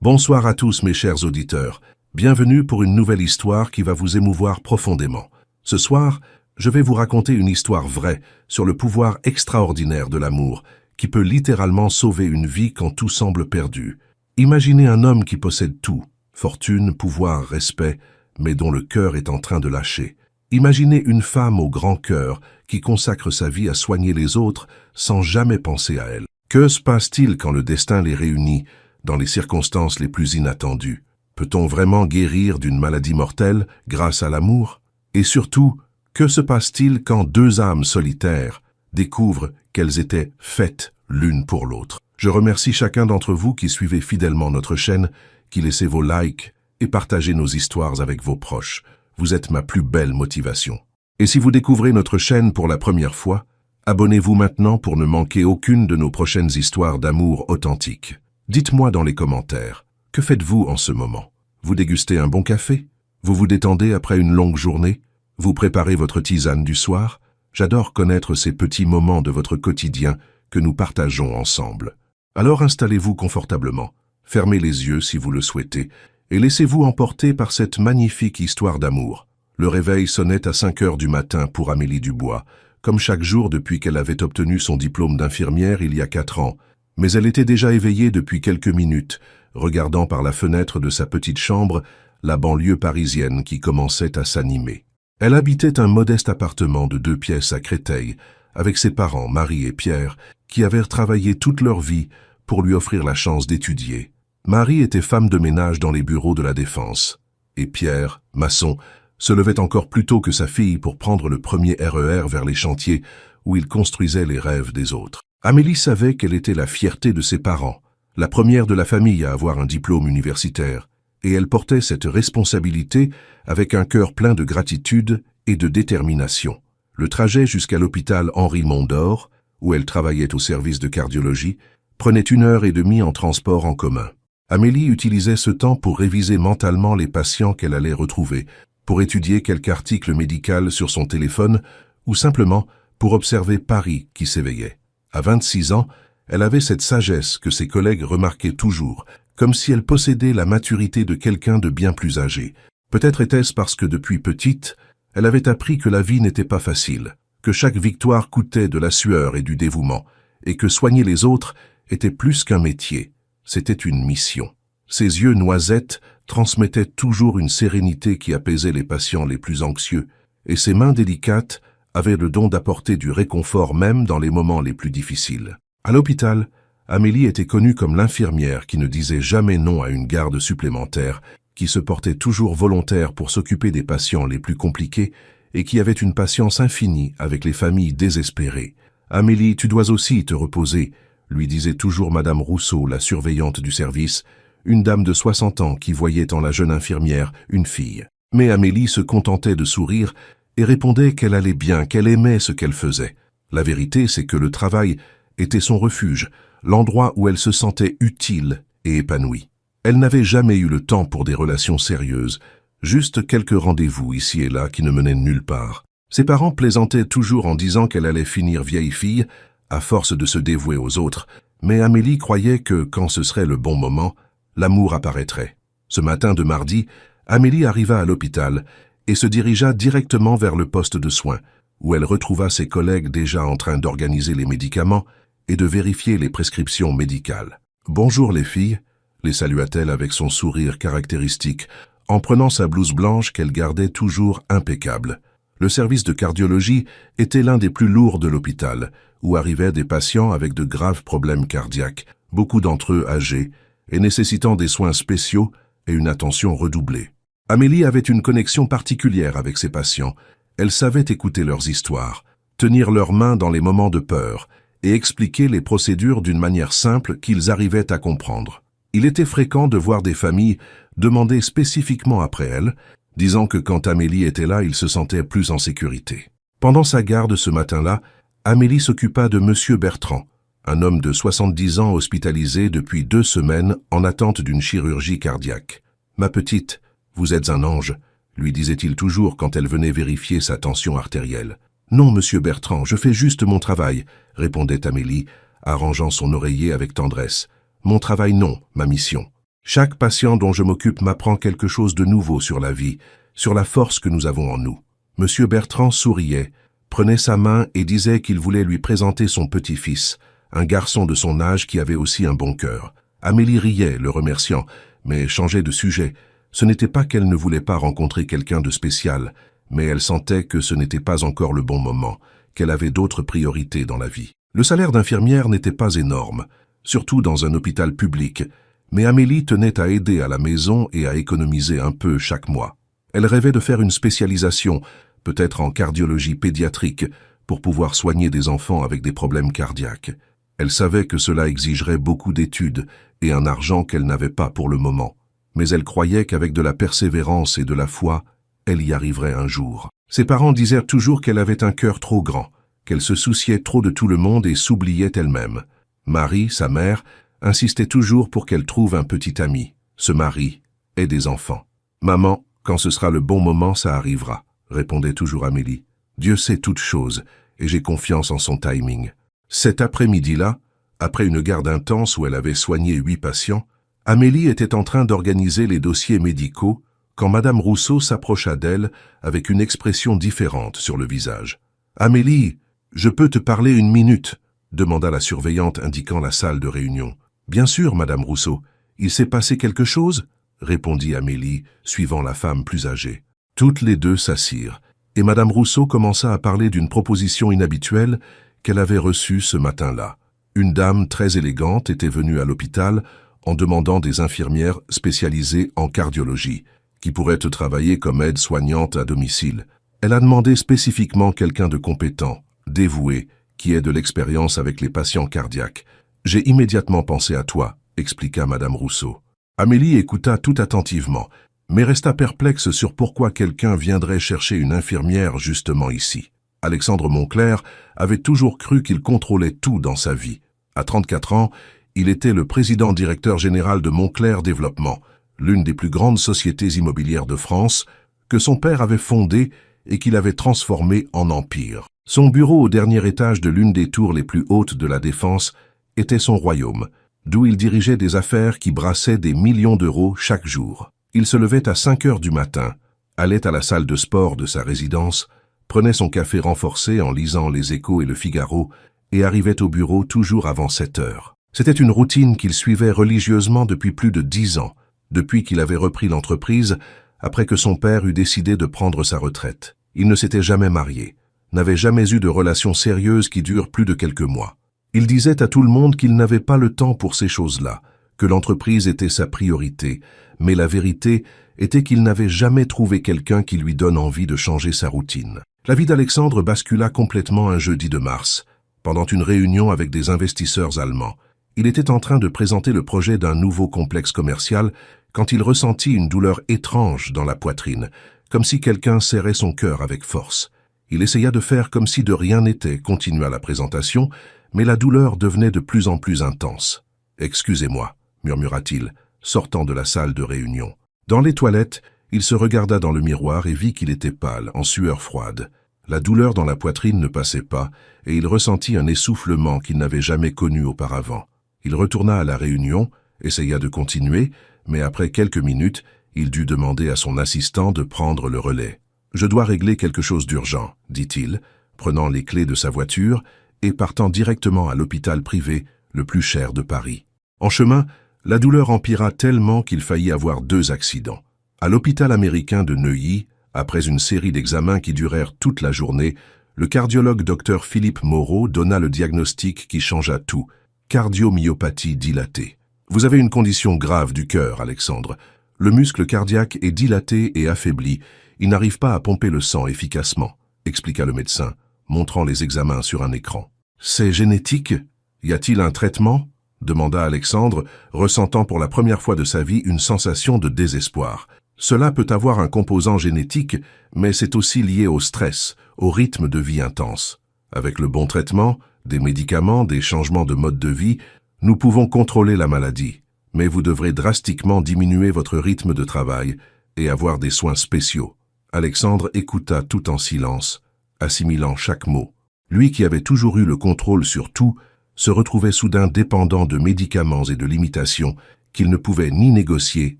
Bonsoir à tous mes chers auditeurs, bienvenue pour une nouvelle histoire qui va vous émouvoir profondément. Ce soir, je vais vous raconter une histoire vraie sur le pouvoir extraordinaire de l'amour, qui peut littéralement sauver une vie quand tout semble perdu. Imaginez un homme qui possède tout, fortune, pouvoir, respect, mais dont le cœur est en train de lâcher. Imaginez une femme au grand cœur qui consacre sa vie à soigner les autres sans jamais penser à elle. Que se passe-t-il quand le destin les réunit dans les circonstances les plus inattendues? Peut-on vraiment guérir d'une maladie mortelle grâce à l'amour? Et surtout, que se passe-t-il quand deux âmes solitaires découvrent qu'elles étaient faites l'une pour l'autre? Je remercie chacun d'entre vous qui suivez fidèlement notre chaîne, qui laissez vos likes et partagez nos histoires avec vos proches. Vous êtes ma plus belle motivation. Et si vous découvrez notre chaîne pour la première fois, abonnez-vous maintenant pour ne manquer aucune de nos prochaines histoires d'amour authentiques. Dites-moi dans les commentaires, que faites-vous en ce moment? Vous dégustez un bon café? Vous vous détendez après une longue journée? Vous préparez votre tisane du soir? J'adore connaître ces petits moments de votre quotidien que nous partageons ensemble. Alors installez-vous confortablement, fermez les yeux si vous le souhaitez, et laissez-vous emporter par cette magnifique histoire d'amour. Le réveil sonnait à 5 heures du matin pour Amélie Dubois, comme chaque jour depuis qu'elle avait obtenu son diplôme d'infirmière il y a 4 ans, mais elle était déjà éveillée depuis quelques minutes, regardant par la fenêtre de sa petite chambre la banlieue parisienne qui commençait à s'animer. Elle habitait un modeste appartement de 2 pièces à Créteil, avec ses parents, Marie et Pierre, qui avaient travaillé toute leur vie pour lui offrir la chance d'étudier. Marie était femme de ménage dans les bureaux de la Défense, et Pierre, maçon, se levait encore plus tôt que sa fille pour prendre le premier RER vers les chantiers où il construisait les rêves des autres. Amélie savait qu'elle était la fierté de ses parents, la première de la famille à avoir un diplôme universitaire, et elle portait cette responsabilité avec un cœur plein de gratitude et de détermination. Le trajet jusqu'à l'hôpital Henri Mondor, où elle travaillait au service de cardiologie, prenait 1h30 en transport en commun. Amélie utilisait ce temps pour réviser mentalement les patients qu'elle allait retrouver, pour étudier quelque article médical sur son téléphone ou simplement pour observer Paris qui s'éveillait. À 26 ans, elle avait cette sagesse que ses collègues remarquaient toujours, comme si elle possédait la maturité de quelqu'un de bien plus âgé. Peut-être était-ce parce que depuis petite, elle avait appris que la vie n'était pas facile, que chaque victoire coûtait de la sueur et du dévouement, et que soigner les autres était plus qu'un métier, c'était une mission. Ses yeux noisettes transmettaient toujours une sérénité qui apaisait les patients les plus anxieux, et ses mains délicates avaient le don d'apporter du réconfort même dans les moments les plus difficiles. À l'hôpital, Amélie était connue comme l'infirmière qui ne disait jamais non à une garde supplémentaire, qui se portait toujours volontaire pour s'occuper des patients les plus compliqués et qui avait une patience infinie avec les familles désespérées. « Amélie, tu dois aussi te reposer », lui disait toujours Madame Rousseau, la surveillante du service, une dame de 60 ans qui voyait en la jeune infirmière une fille. Mais Amélie se contentait de sourire et répondait qu'elle allait bien, qu'elle aimait ce qu'elle faisait. La vérité, c'est que le travail était son refuge, l'endroit où elle se sentait utile et épanouie. Elle n'avait jamais eu le temps pour des relations sérieuses, juste quelques rendez-vous ici et là qui ne menaient nulle part. Ses parents plaisantaient toujours en disant qu'elle allait finir vieille fille, à force de se dévouer aux autres, mais Amélie croyait que, quand ce serait le bon moment, l'amour apparaîtrait. Ce matin de mardi, Amélie arriva à l'hôpital et se dirigea directement vers le poste de soins, où elle retrouva ses collègues déjà en train d'organiser les médicaments et de vérifier les prescriptions médicales. « Bonjour les filles », les salua-t-elle avec son sourire caractéristique, en prenant sa blouse blanche qu'elle gardait toujours impeccable. Le service de cardiologie était l'un des plus lourds de l'hôpital, où arrivaient des patients avec de graves problèmes cardiaques, beaucoup d'entre eux âgés, et nécessitant des soins spéciaux et une attention redoublée. Amélie avait une connexion particulière avec ses patients. Elle savait écouter leurs histoires, tenir leurs mains dans les moments de peur et expliquer les procédures d'une manière simple qu'ils arrivaient à comprendre. Il était fréquent de voir des familles demander spécifiquement après elle, disant que quand Amélie était là, ils se sentaient plus en sécurité. Pendant sa garde ce matin-là, Amélie s'occupa de Monsieur Bertrand, un homme de 70 ans hospitalisé depuis 2 semaines en attente d'une chirurgie cardiaque. « Ma petite, vous êtes un ange », lui disait-il toujours quand elle venait vérifier sa tension artérielle. « Non, monsieur Bertrand, je fais juste mon travail », répondait Amélie, arrangeant son oreiller avec tendresse. « Mon travail non, ma mission. » Chaque patient dont je m'occupe m'apprend quelque chose de nouveau sur la vie, sur la force que nous avons en nous. Monsieur Bertrand souriait, prenait sa main et disait qu'il voulait lui présenter son petit-fils, un garçon de son âge qui avait aussi un bon cœur. Amélie riait, le remerciant, mais changeait de sujet. Ce n'était pas qu'elle ne voulait pas rencontrer quelqu'un de spécial, mais elle sentait que ce n'était pas encore le bon moment, qu'elle avait d'autres priorités dans la vie. Le salaire d'infirmière n'était pas énorme, surtout dans un hôpital public, mais Amélie tenait à aider à la maison et à économiser un peu chaque mois. Elle rêvait de faire une spécialisation, peut-être en cardiologie pédiatrique, pour pouvoir soigner des enfants avec des problèmes cardiaques. Elle savait que cela exigerait beaucoup d'études et un argent qu'elle n'avait pas pour le moment, mais elle croyait qu'avec de la persévérance et de la foi, elle y arriverait un jour. Ses parents disaient toujours qu'elle avait un cœur trop grand, qu'elle se souciait trop de tout le monde et s'oubliait elle-même. Marie, sa mère, insistait toujours pour qu'elle trouve un petit ami, se marie, ait des enfants. « Maman, quand ce sera le bon moment, ça arrivera », répondait toujours Amélie. « Dieu sait toutes choses, et j'ai confiance en son timing. » Cet après-midi-là, après une garde intense où elle avait soigné 8 patients, Amélie était en train d'organiser les dossiers médicaux quand Madame Rousseau s'approcha d'elle avec une expression différente sur le visage. « Amélie, je peux te parler 1 minute ?» demanda la surveillante indiquant la salle de réunion. « Bien sûr, Madame Rousseau. Il s'est passé quelque chose ?» répondit Amélie, suivant la femme plus âgée. Toutes les deux s'assirent, et Madame Rousseau commença à parler d'une proposition inhabituelle qu'elle avait reçue ce matin-là. Une dame très élégante était venue à l'hôpital en demandant des infirmières spécialisées en cardiologie, qui pourraient travailler comme aide-soignante à domicile. Elle a demandé spécifiquement quelqu'un de compétent, dévoué, qui ait de l'expérience avec les patients cardiaques. « J'ai immédiatement pensé à toi », expliqua Madame Rousseau. Amélie écouta tout attentivement, mais resta perplexe sur pourquoi quelqu'un viendrait chercher une infirmière justement ici. Alexandre Monclerc avait toujours cru qu'il contrôlait tout dans sa vie. À 34 ans, il était le président-directeur général de Monclerc Développement, l'une des plus grandes sociétés immobilières de France, que son père avait fondée et qu'il avait transformée en empire. Son bureau au dernier étage de l'une des tours les plus hautes de la Défense était son royaume, d'où il dirigeait des affaires qui brassaient des millions d'euros chaque jour. Il se levait à 5 heures du matin, allait à la salle de sport de sa résidence, prenait son café renforcé en lisant Les Échos et Le Figaro et arrivait au bureau toujours avant 7 heures. C'était une routine qu'il suivait religieusement depuis plus de 10 ans, depuis qu'il avait repris l'entreprise après que son père eut décidé de prendre sa retraite. Il ne s'était jamais marié, n'avait jamais eu de relation sérieuse qui dure plus de quelques mois. Il disait à tout le monde qu'il n'avait pas le temps pour ces choses-là, que l'entreprise était sa priorité, mais la vérité était qu'il n'avait jamais trouvé quelqu'un qui lui donne envie de changer sa routine. La vie d'Alexandre bascula complètement un jeudi de mars, pendant une réunion avec des investisseurs allemands. Il était en train de présenter le projet d'un nouveau complexe commercial quand il ressentit une douleur étrange dans la poitrine, comme si quelqu'un serrait son cœur avec force. Il essaya de faire comme si de rien n'était, continua la présentation, mais la douleur devenait de plus en plus intense. « Excusez-moi », murmura-t-il, sortant de la salle de réunion. Dans les toilettes, il se regarda dans le miroir et vit qu'il était pâle, en sueur froide. La douleur dans la poitrine ne passait pas, et il ressentit un essoufflement qu'il n'avait jamais connu auparavant. Il retourna à la réunion, essaya de continuer, mais après quelques minutes, il dut demander à son assistant de prendre le relais. « Je dois régler quelque chose d'urgent », dit-il, prenant les clés de sa voiture et partant directement à l'hôpital privé le plus cher de Paris. En chemin, la douleur empira tellement qu'il faillit avoir 2 accidents. À l'hôpital américain de Neuilly, après une série d'examens qui durèrent toute la journée, le cardiologue Dr Philippe Moreau donna le diagnostic qui changea tout, cardiomyopathie dilatée. « Vous avez une condition grave du cœur, Alexandre. Le muscle cardiaque est dilaté et affaibli. Il n'arrive pas à pomper le sang efficacement, » expliqua le médecin, montrant les examens sur un écran. « C'est génétique? Y a-t-il un traitement ?» demanda Alexandre, ressentant pour la première fois de sa vie une sensation de désespoir. Cela peut avoir un composant génétique, mais c'est aussi lié au stress, au rythme de vie intense. Avec le bon traitement, des médicaments, des changements de mode de vie, nous pouvons contrôler la maladie, mais vous devrez drastiquement diminuer votre rythme de travail et avoir des soins spéciaux. Alexandre écouta tout en silence, assimilant chaque mot. Lui qui avait toujours eu le contrôle sur tout, se retrouvait soudain dépendant de médicaments et de limitations qu'il ne pouvait ni négocier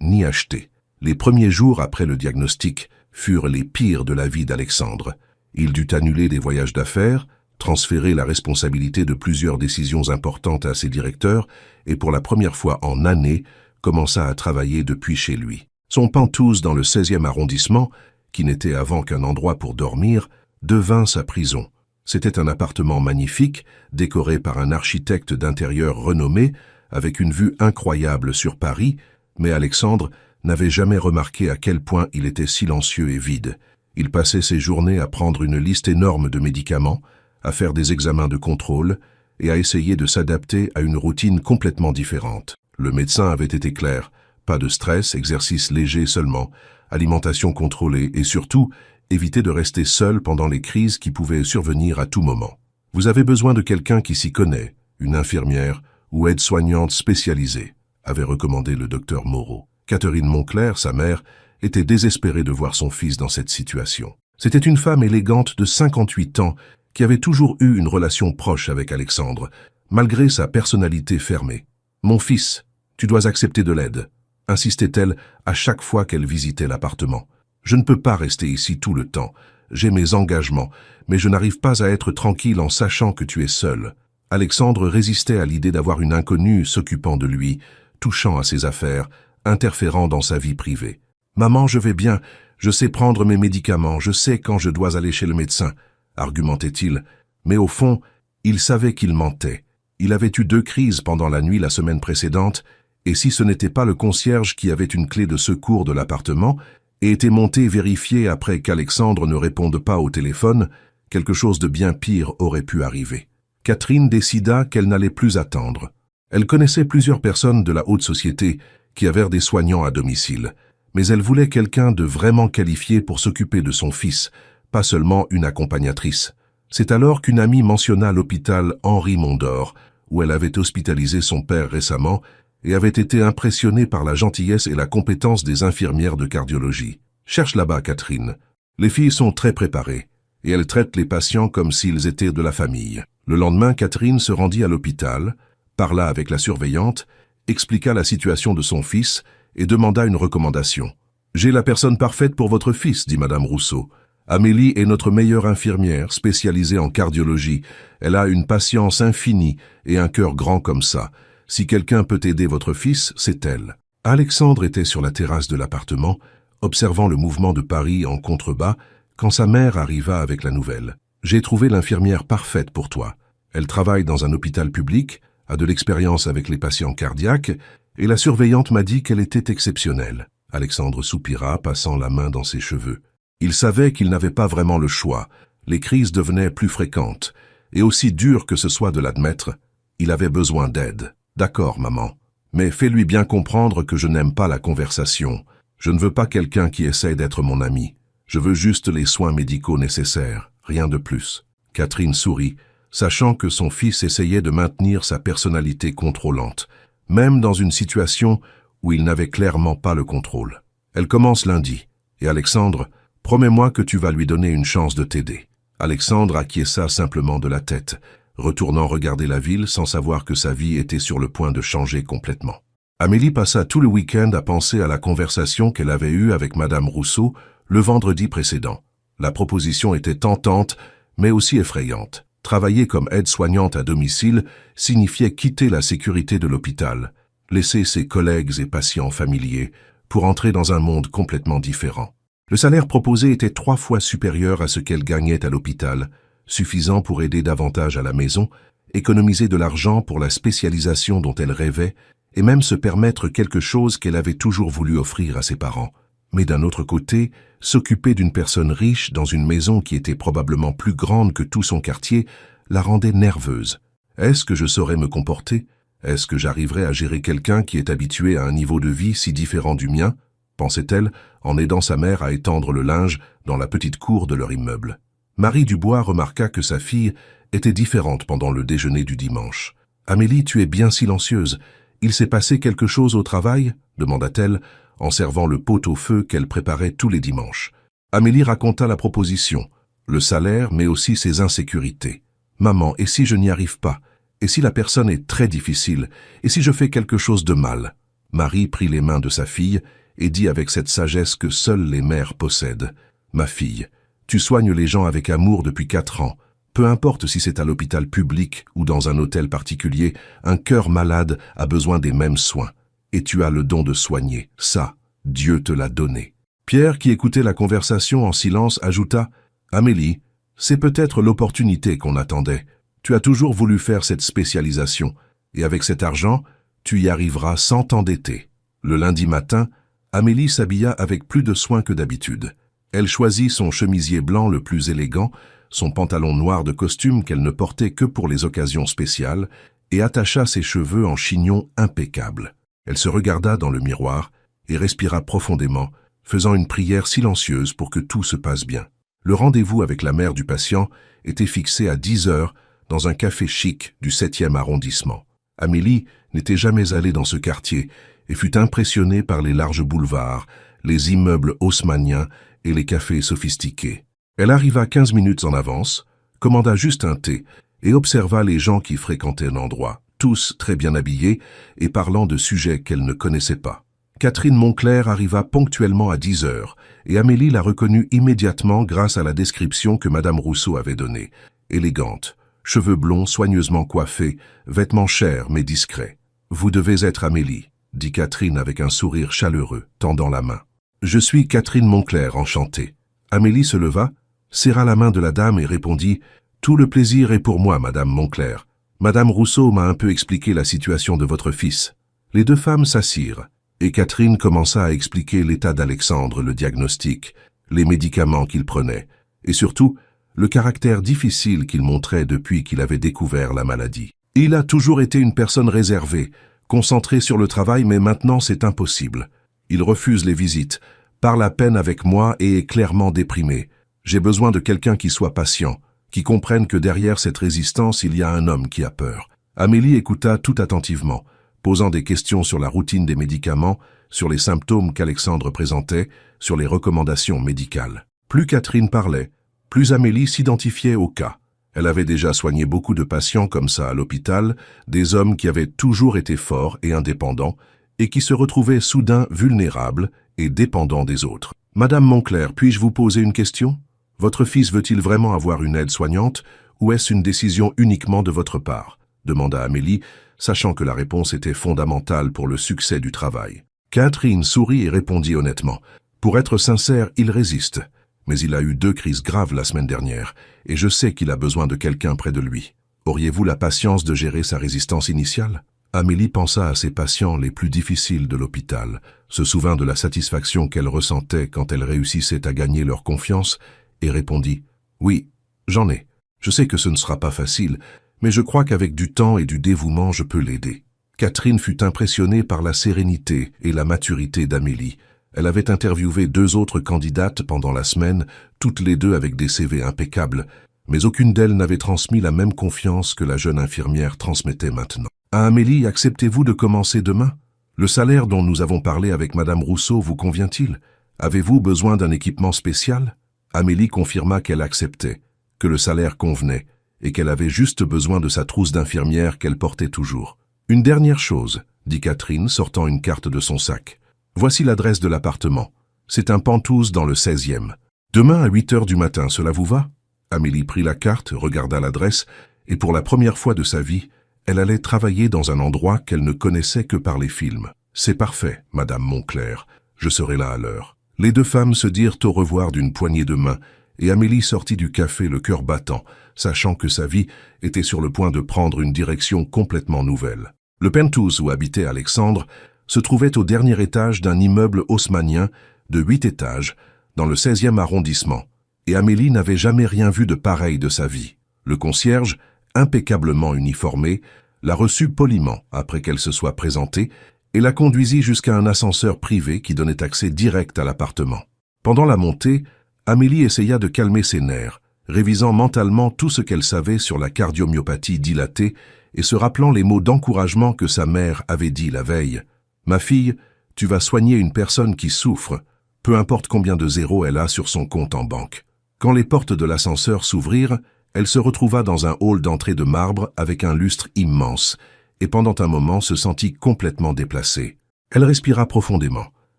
ni acheter. Les premiers jours après le diagnostic furent les pires de la vie d'Alexandre. Il dut annuler des voyages d'affaires, transférer la responsabilité de plusieurs décisions importantes à ses directeurs et pour la première fois en années, commença à travailler depuis chez lui. Son penthouse dans le 16e arrondissement, qui n'était avant qu'un endroit pour dormir, devint sa prison. C'était un appartement magnifique, décoré par un architecte d'intérieur renommé, avec une vue incroyable sur Paris, mais Alexandre n'avait jamais remarqué à quel point il était silencieux et vide. Il passait ses journées à prendre une liste énorme de médicaments, à faire des examens de contrôle et à essayer de s'adapter à une routine complètement différente. Le médecin avait été clair, pas de stress, exercice léger seulement, alimentation contrôlée et surtout, éviter de rester seul pendant les crises qui pouvaient survenir à tout moment. Vous avez besoin de quelqu'un qui s'y connaît, une infirmière ou aide-soignante spécialisée, avait recommandé le docteur Moreau. Catherine Moncler, sa mère, était désespérée de voir son fils dans cette situation. C'était une femme élégante de 58 ans qui avait toujours eu une relation proche avec Alexandre, malgré sa personnalité fermée. « Mon fils, tu dois accepter de l'aide », insistait-elle à chaque fois qu'elle visitait l'appartement. « Je ne peux pas rester ici tout le temps. J'ai mes engagements, mais je n'arrive pas à être tranquille en sachant que tu es seul. » Alexandre résistait à l'idée d'avoir une inconnue s'occupant de lui, touchant à ses affaires, interférant dans sa vie privée. « Maman, je vais bien, je sais prendre mes médicaments, je sais quand je dois aller chez le médecin, » argumentait-il, mais au fond, il savait qu'il mentait. Il avait eu 2 crises pendant la nuit la semaine précédente, et si ce n'était pas le concierge qui avait une clé de secours de l'appartement et était monté vérifier après qu'Alexandre ne réponde pas au téléphone, quelque chose de bien pire aurait pu arriver. Catherine décida qu'elle n'allait plus attendre. Elle connaissait plusieurs personnes de la haute société qui avaient des soignants à domicile, mais elle voulait quelqu'un de vraiment qualifié pour s'occuper de son fils, pas seulement une accompagnatrice. C'est alors qu'une amie mentionna l'hôpital Henri Mondor, où elle avait hospitalisé son père récemment et avait été impressionnée par la gentillesse et la compétence des infirmières de cardiologie. « Cherche là-bas, Catherine. Les filles sont très préparées, et elles traitent les patients comme s'ils étaient de la famille. » Le lendemain, Catherine se rendit à l'hôpital, parla avec la surveillante, expliqua la situation de son fils et demanda une recommandation. « J'ai la personne parfaite pour votre fils, dit Madame Rousseau. Amélie est notre meilleure infirmière, spécialisée en cardiologie. Elle a une patience infinie et un cœur grand comme ça. Si quelqu'un peut aider votre fils, c'est elle. » Alexandre était sur la terrasse de l'appartement, observant le mouvement de Paris en contrebas, quand sa mère arriva avec la nouvelle. « J'ai trouvé l'infirmière parfaite pour toi. Elle travaille dans un hôpital public, a de l'expérience avec les patients cardiaques, et la surveillante m'a dit qu'elle était exceptionnelle. » Alexandre soupira, passant la main dans ses cheveux. Il savait qu'il n'avait pas vraiment le choix. Les crises devenaient plus fréquentes, et aussi dur que ce soit de l'admettre, il avait besoin d'aide. « D'accord, maman, mais fais-lui bien comprendre que je n'aime pas la conversation. Je ne veux pas quelqu'un qui essaye d'être mon ami. Je veux juste les soins médicaux nécessaires, rien de plus. » Catherine sourit, sachant que son fils essayait de maintenir sa personnalité contrôlante, même dans une situation où il n'avait clairement pas le contrôle. « Elle commence lundi, et Alexandre, promets-moi que tu vas lui donner une chance de t'aider. » Alexandre acquiesça simplement de la tête, retournant regarder la ville sans savoir que sa vie était sur le point de changer complètement. Amélie passa tout le week-end à penser à la conversation qu'elle avait eue avec Madame Rousseau le vendredi précédent. La proposition était tentante, mais aussi effrayante. Travailler comme aide-soignante à domicile signifiait quitter la sécurité de l'hôpital, laisser ses collègues et patients familiers pour entrer dans un monde complètement différent. Le salaire proposé était 3 fois supérieur à ce qu'elle gagnait à l'hôpital, suffisant pour aider davantage à la maison, économiser de l'argent pour la spécialisation dont elle rêvait et même se permettre quelque chose qu'elle avait toujours voulu offrir à ses parents. Mais d'un autre côté, s'occuper d'une personne riche dans une maison qui était probablement plus grande que tout son quartier la rendait nerveuse. Est-ce que je saurais me comporter? Est-ce que j'arriverais à gérer quelqu'un qui est habitué à un niveau de vie si différent du mien? Pensait-elle en aidant sa mère à étendre le linge dans la petite cour de leur immeuble. Marie Dubois remarqua que sa fille était différente pendant le déjeuner du dimanche. « Amélie, tu es bien silencieuse. Il s'est passé quelque chose au travail ?» demanda-t-elle, en servant le pot-au-feu qu'elle préparait tous les dimanches. Amélie raconta la proposition, le salaire, mais aussi ses insécurités. « Maman, et si je n'y arrive pas? Et si la personne est très difficile? Et si je fais quelque chose de mal ?» Marie prit les mains de sa fille et dit avec cette sagesse que seules les mères possèdent. « Ma fille, tu soignes les gens avec amour depuis 4 ans. Peu importe si c'est à l'hôpital public ou dans un hôtel particulier, un cœur malade a besoin des mêmes soins. Et tu as le don de soigner. Ça, Dieu te l'a donné. » Pierre, qui écoutait la conversation en silence, ajouta « Amélie, c'est peut-être l'opportunité qu'on attendait. Tu as toujours voulu faire cette spécialisation, et avec cet argent, tu y arriveras sans t'endetter. » Le lundi matin, Amélie s'habilla avec plus de soin que d'habitude. Elle choisit son chemisier blanc le plus élégant, son pantalon noir de costume qu'elle ne portait que pour les occasions spéciales, et attacha ses cheveux en chignon impeccable. Elle se regarda dans le miroir et respira profondément, faisant une prière silencieuse pour que tout se passe bien. Le rendez-vous avec la mère du patient était fixé à 10 heures dans un café chic du 7e arrondissement. Amélie n'était jamais allée dans ce quartier et fut impressionnée par les larges boulevards, les immeubles haussmanniens et les cafés sophistiqués. Elle arriva 15 minutes en avance, commanda juste un thé et observa les gens qui fréquentaient l'endroit, tous très bien habillés et parlant de sujets qu'elle ne connaissait pas. Catherine Moncler arriva ponctuellement à 10 heures et Amélie la reconnut immédiatement grâce à la description que Madame Rousseau avait donnée. Élégante, cheveux blonds soigneusement coiffés, vêtements chers mais discrets. « Vous devez être Amélie », dit Catherine avec un sourire chaleureux, tendant la main. « Je suis Catherine Moncler, enchantée. » Amélie se leva, serra la main de la dame et répondit « Tout le plaisir est pour moi, Madame Moncler. Madame Rousseau m'a un peu expliqué la situation de votre fils. » Les deux femmes s'assirent, et Catherine commença à expliquer l'état d'Alexandre, le diagnostic, les médicaments qu'il prenait, et surtout, le caractère difficile qu'il montrait depuis qu'il avait découvert la maladie. « Il a toujours été une personne réservée, concentrée sur le travail, mais maintenant c'est impossible. Il refuse les visites, parle à peine avec moi et est clairement déprimé. J'ai besoin de quelqu'un qui soit patient, qui comprenne que derrière cette résistance, il y a un homme qui a peur. » Amélie écouta tout attentivement, posant des questions sur la routine des médicaments, sur les symptômes qu'Alexandre présentait, sur les recommandations médicales. Plus Catherine parlait, plus Amélie s'identifiait au cas. Elle avait déjà soigné beaucoup de patients comme ça à l'hôpital, des hommes qui avaient toujours été forts et indépendants, et qui se retrouvaient soudain vulnérables et dépendants des autres. « Madame Moncler, puis-je vous poser une question ? Votre fils veut-il vraiment avoir une aide soignante, ou est-ce une décision uniquement de votre part ?» demanda Amélie, sachant que la réponse était fondamentale pour le succès du travail. Catherine sourit et répondit honnêtement. « Pour être sincère, il résiste. Mais il a eu 2 crises graves la semaine dernière, et je sais qu'il a besoin de quelqu'un près de lui. Auriez-vous la patience de gérer sa résistance initiale ?» Amélie pensa à ses patients les plus difficiles de l'hôpital, se souvint de la satisfaction qu'elle ressentait quand elle réussissait à gagner leur confiance, et répondit « Oui, j'en ai. Je sais que ce ne sera pas facile, mais je crois qu'avec du temps et du dévouement, je peux l'aider. » Catherine fut impressionnée par la sérénité et la maturité d'Amélie. Elle avait interviewé 2 autres candidates pendant la semaine, toutes les 2 avec des CV impeccables, mais aucune d'elles n'avait transmis la même confiance que la jeune infirmière transmettait maintenant. « À Amélie, acceptez-vous de commencer demain? Le salaire dont nous avons parlé avec Madame Rousseau vous convient-il? Avez-vous besoin d'un équipement spécial ?» Amélie confirma qu'elle acceptait, que le salaire convenait, et qu'elle avait juste besoin de sa trousse d'infirmière qu'elle portait toujours. « Une dernière chose, » dit Catherine, sortant une carte de son sac. « Voici l'adresse de l'appartement. C'est un Penthouse dans le 16e. Demain à 8 heures du matin, cela vous va ?» Amélie prit la carte, regarda l'adresse, et pour la première fois de sa vie, elle allait travailler dans un endroit qu'elle ne connaissait que par les films. « C'est parfait, Madame Moncler. Je serai là à l'heure. » Les 2 femmes se dirent au revoir d'une poignée de main, et Amélie sortit du café le cœur battant, sachant que sa vie était sur le point de prendre une direction complètement nouvelle. Le Penthouse où habitait Alexandre se trouvait au dernier étage d'un immeuble haussmannien de 8 étages, dans le 16e arrondissement, et Amélie n'avait jamais rien vu de pareil de sa vie. Le concierge, impeccablement uniformé, la reçut poliment après qu'elle se soit présentée et la conduisit jusqu'à un ascenseur privé qui donnait accès direct à l'appartement. Pendant la montée, Amélie essaya de calmer ses nerfs, révisant mentalement tout ce qu'elle savait sur la cardiomyopathie dilatée et se rappelant les mots d'encouragement que sa mère avait dit la veille. « Ma fille, tu vas soigner une personne qui souffre, peu importe combien de zéros elle a sur son compte en banque. » Quand les portes de l'ascenseur s'ouvrirent, elle se retrouva dans un hall d'entrée de marbre avec un lustre immense, et pendant un moment se sentit complètement déplacée. Elle respira profondément,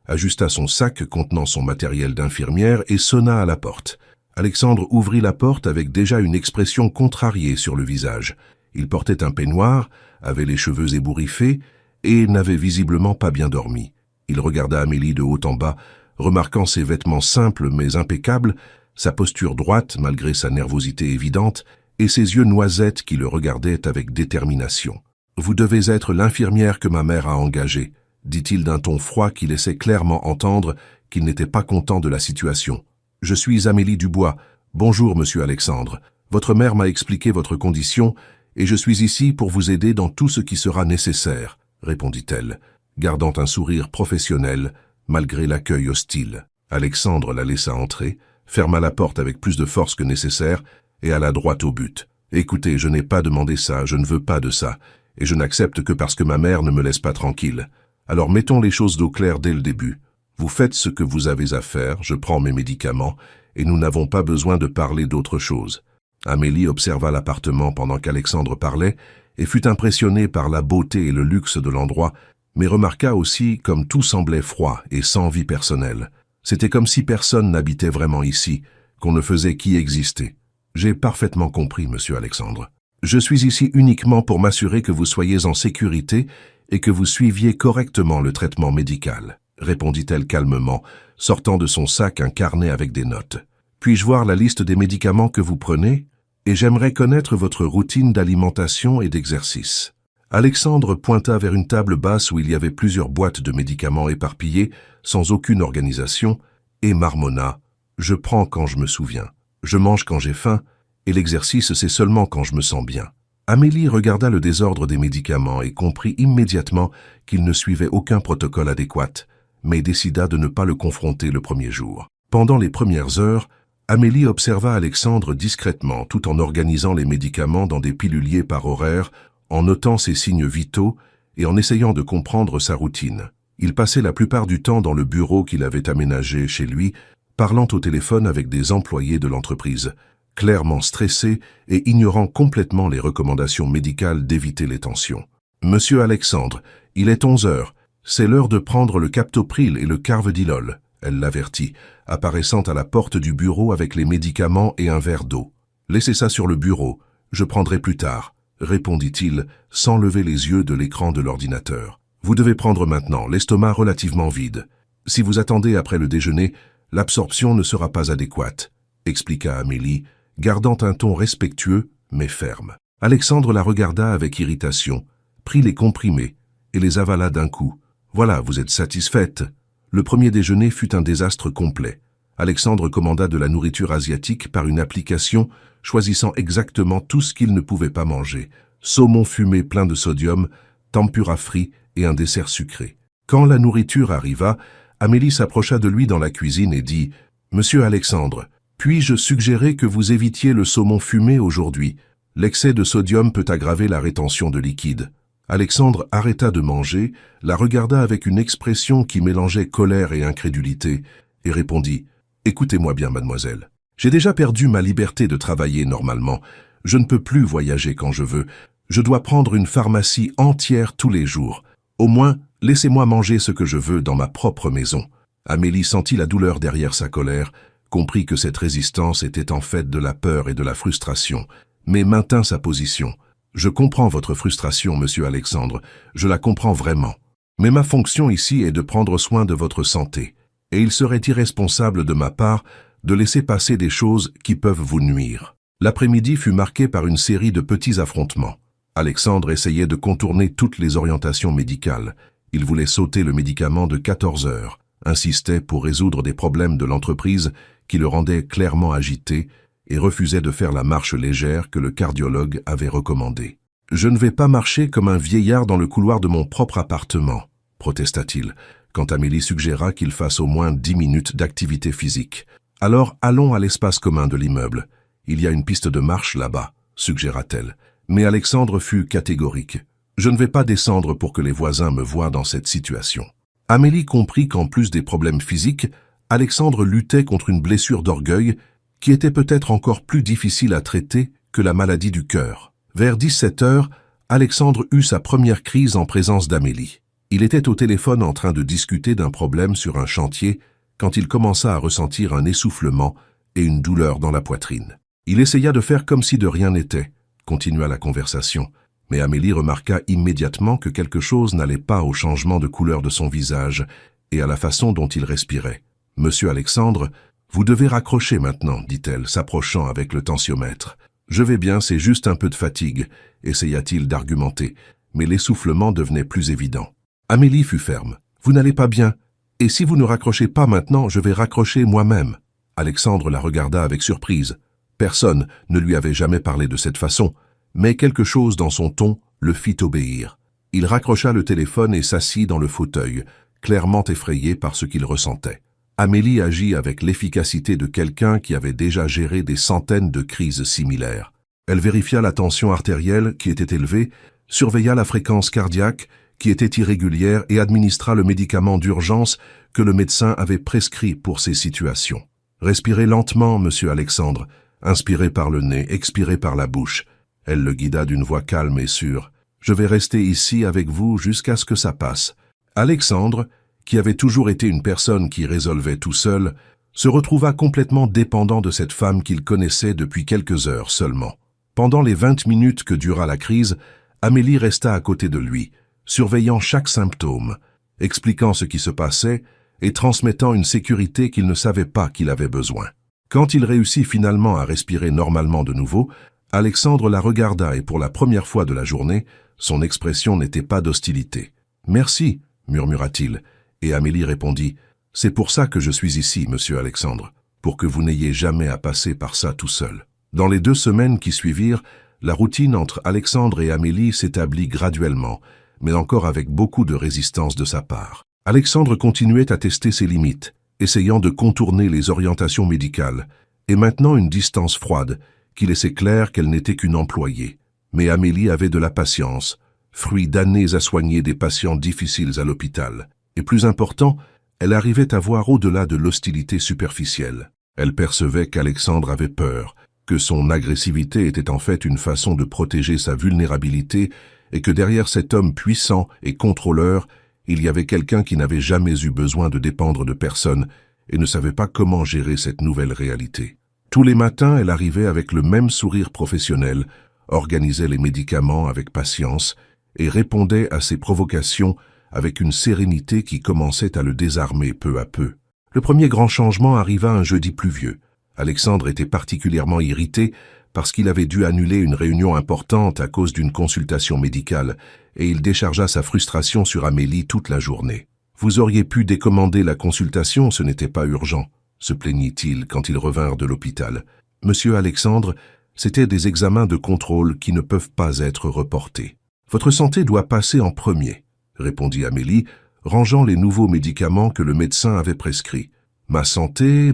ajusta son sac contenant son matériel d'infirmière et sonna à la porte. Alexandre ouvrit la porte avec déjà une expression contrariée sur le visage. Il portait un peignoir, avait les cheveux ébouriffés et n'avait visiblement pas bien dormi. Il regarda Amélie de haut en bas, remarquant ses vêtements simples mais impeccables, sa posture droite malgré sa nervosité évidente et ses yeux noisettes qui le regardaient avec détermination. « Vous devez être l'infirmière que ma mère a engagée », dit-il d'un ton froid qui laissait clairement entendre qu'il n'était pas content de la situation. « Je suis Amélie Dubois. Bonjour, monsieur Alexandre. Votre mère m'a expliqué votre condition et je suis ici pour vous aider dans tout ce qui sera nécessaire, » répondit-elle, gardant un sourire professionnel malgré l'accueil hostile. Alexandre la laissa entrer, ferma la porte avec plus de force que nécessaire et alla droit au but. « Écoutez, je n'ai pas demandé ça, je ne veux pas de ça, et je n'accepte que parce que ma mère ne me laisse pas tranquille. Alors mettons les choses d'eau claire dès le début. Vous faites ce que vous avez à faire, je prends mes médicaments, et nous n'avons pas besoin de parler d'autre chose. » Amélie observa l'appartement pendant qu'Alexandre parlait et fut impressionnée par la beauté et le luxe de l'endroit, mais remarqua aussi comme tout semblait froid et sans vie personnelle. C'était comme si personne n'habitait vraiment ici, qu'on ne faisait qu'y exister. « J'ai parfaitement compris, monsieur Alexandre. Je suis ici uniquement pour m'assurer que vous soyez en sécurité et que vous suiviez correctement le traitement médical, » répondit-elle calmement, sortant de son sac un carnet avec des notes. « Puis-je voir la liste des médicaments que vous prenez ? Et j'aimerais connaître votre routine d'alimentation et d'exercice. » Alexandre pointa vers une table basse où il y avait plusieurs boîtes de médicaments éparpillées, sans aucune organisation, et marmonna « Je prends quand je me souviens, je mange quand j'ai faim, et l'exercice c'est seulement quand je me sens bien. » Amélie regarda le désordre des médicaments et comprit immédiatement qu'il ne suivait aucun protocole adéquat, mais décida de ne pas le confronter le premier jour. Pendant les premières heures, Amélie observa Alexandre discrètement tout en organisant les médicaments dans des piluliers par horaire, en notant ses signes vitaux et en essayant de comprendre sa routine. Il passait la plupart du temps dans le bureau qu'il avait aménagé chez lui, parlant au téléphone avec des employés de l'entreprise, clairement stressé et ignorant complètement les recommandations médicales d'éviter les tensions. « Monsieur Alexandre, il est 11 heures. C'est l'heure de prendre le captopril et le carvedilol. » Elle l'avertit, apparaissant à la porte du bureau avec les médicaments et un verre d'eau. « Laissez ça sur le bureau, je prendrai plus tard, » répondit-il, sans lever les yeux de l'écran de l'ordinateur. « Vous devez prendre maintenant, l'estomac relativement vide. Si vous attendez après le déjeuner, l'absorption ne sera pas adéquate, » expliqua Amélie, gardant un ton respectueux mais ferme. Alexandre la regarda avec irritation, prit les comprimés et les avala d'un coup. « Voilà, vous êtes satisfaite ?» Le premier déjeuner fut un désastre complet. Alexandre commanda de la nourriture asiatique par une application, choisissant exactement tout ce qu'il ne pouvait pas manger. Saumon fumé plein de sodium, tempura frit et un dessert sucré. Quand la nourriture arriva, Amélie s'approcha de lui dans la cuisine et dit « Monsieur Alexandre, puis-je suggérer que vous évitiez le saumon fumé aujourd'hui? L'excès de sodium peut aggraver la rétention de liquide. » Alexandre arrêta de manger, la regarda avec une expression qui mélangeait colère et incrédulité, et répondit « Écoutez-moi bien, mademoiselle. J'ai déjà perdu ma liberté de travailler normalement. Je ne peux plus voyager quand je veux. Je dois prendre une pharmacie entière tous les jours. Au moins, laissez-moi manger ce que je veux dans ma propre maison. » Amélie sentit la douleur derrière sa colère, comprit que cette résistance était en fait de la peur et de la frustration, mais maintint sa position. « Je comprends votre frustration, monsieur Alexandre, je la comprends vraiment. Mais ma fonction ici est de prendre soin de votre santé, et il serait irresponsable de ma part de laisser passer des choses qui peuvent vous nuire. » L'après-midi fut marqué par une série de petits affrontements. Alexandre essayait de contourner toutes les orientations médicales. Il voulait sauter le médicament de 14 heures, insistait pour résoudre des problèmes de l'entreprise qui le rendaient clairement agité, et refusait de faire la marche légère que le cardiologue avait recommandée. « Je ne vais pas marcher comme un vieillard dans le couloir de mon propre appartement, » protesta-t-il, quand Amélie suggéra qu'il fasse au moins 10 minutes d'activité physique. « Alors allons à l'espace commun de l'immeuble. Il y a une piste de marche là-bas, » suggéra-t-elle. Mais Alexandre fut catégorique. « Je ne vais pas descendre pour que les voisins me voient dans cette situation. » Amélie comprit qu'en plus des problèmes physiques, Alexandre luttait contre une blessure d'orgueil qui était peut-être encore plus difficile à traiter que la maladie du cœur. Vers 17 heures, Alexandre eut sa première crise en présence d'Amélie. Il était au téléphone en train de discuter d'un problème sur un chantier quand il commença à ressentir un essoufflement et une douleur dans la poitrine. Il essaya de faire comme si de rien n'était, continua la conversation, mais Amélie remarqua immédiatement que quelque chose n'allait pas au changement de couleur de son visage et à la façon dont il respirait. « Monsieur Alexandre, vous devez raccrocher maintenant, dit-elle, s'approchant avec le tensiomètre. Je vais bien, c'est juste un peu de fatigue, essaya-t-il d'argumenter, mais l'essoufflement devenait plus évident. Amélie fut ferme. Vous n'allez pas bien, et si vous ne raccrochez pas maintenant, je vais raccrocher moi-même. Alexandre la regarda avec surprise. Personne ne lui avait jamais parlé de cette façon, mais quelque chose dans son ton le fit obéir. Il raccrocha le téléphone et s'assit dans le fauteuil, clairement effrayé par ce qu'il ressentait. Amélie agit avec l'efficacité de quelqu'un qui avait déjà géré des centaines de crises similaires. Elle vérifia la tension artérielle qui était élevée, surveilla la fréquence cardiaque qui était irrégulière et administra le médicament d'urgence que le médecin avait prescrit pour ces situations. Respirez lentement, monsieur Alexandre. Inspirez par le nez, expirez par la bouche. Elle le guida d'une voix calme et sûre. Je vais rester ici avec vous jusqu'à ce que ça passe. Alexandre, qui avait toujours été une personne qui résolvait tout seul, se retrouva complètement dépendant de cette femme qu'il connaissait depuis quelques heures seulement. Pendant les 20 minutes que dura la crise, Amélie resta à côté de lui, surveillant chaque symptôme, expliquant ce qui se passait et transmettant une sécurité qu'il ne savait pas qu'il avait besoin. Quand il réussit finalement à respirer normalement de nouveau, Alexandre la regarda et pour la première fois de la journée, son expression n'était pas d'hostilité. « Merci », murmura-t-il, et Amélie répondit « C'est pour ça que je suis ici, monsieur Alexandre, pour que vous n'ayez jamais à passer par ça tout seul. » Dans les 2 semaines qui suivirent, la routine entre Alexandre et Amélie s'établit graduellement, mais encore avec beaucoup de résistance de sa part. Alexandre continuait à tester ses limites, essayant de contourner les orientations médicales, et maintenant une distance froide qui laissait clair qu'elle n'était qu'une employée. Mais Amélie avait de la patience, fruit d'années à soigner des patients difficiles à l'hôpital. Et plus important, elle arrivait à voir au-delà de l'hostilité superficielle. Elle percevait qu'Alexandre avait peur, que son agressivité était en fait une façon de protéger sa vulnérabilité et que derrière cet homme puissant et contrôleur, il y avait quelqu'un qui n'avait jamais eu besoin de dépendre de personne et ne savait pas comment gérer cette nouvelle réalité. Tous les matins, elle arrivait avec le même sourire professionnel, organisait les médicaments avec patience et répondait à ses provocations avec une sérénité qui commençait à le désarmer peu à peu. Le premier grand changement arriva un jeudi pluvieux. Alexandre était particulièrement irrité parce qu'il avait dû annuler une réunion importante à cause d'une consultation médicale et il déchargea sa frustration sur Amélie toute la journée. « Vous auriez pu décommander la consultation, ce n'était pas urgent », se plaignit-il quand ils revinrent de l'hôpital. « Monsieur Alexandre, c'étaient des examens de contrôle qui ne peuvent pas être reportés. Votre santé doit passer en premier », répondit Amélie, rangeant les nouveaux médicaments que le médecin avait prescrits. « Ma santé,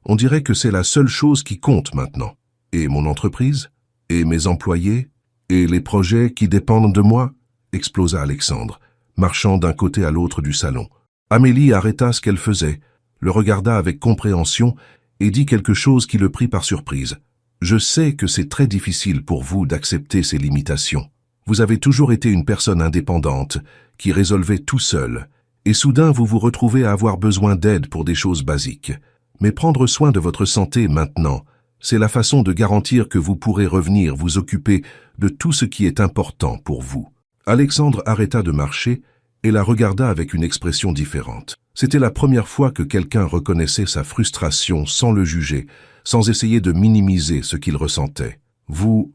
on dirait que c'est la seule chose qui compte maintenant. Et mon entreprise? Et mes employés? Et les projets qui dépendent de moi ?» explosa Alexandre, marchant d'un côté à l'autre du salon. Amélie arrêta ce qu'elle faisait, le regarda avec compréhension et dit quelque chose qui le prit par surprise. « Je sais que c'est très difficile pour vous d'accepter ces limitations. Vous avez toujours été une personne indépendante, qui résolvait tout seul, et soudain vous vous retrouvez à avoir besoin d'aide pour des choses basiques. Mais prendre soin de votre santé maintenant, c'est la façon de garantir que vous pourrez revenir vous occuper de tout ce qui est important pour vous. » Alexandre arrêta de marcher et la regarda avec une expression différente. C'était la première fois que quelqu'un reconnaissait sa frustration sans le juger, sans essayer de minimiser ce qu'il ressentait. « Vous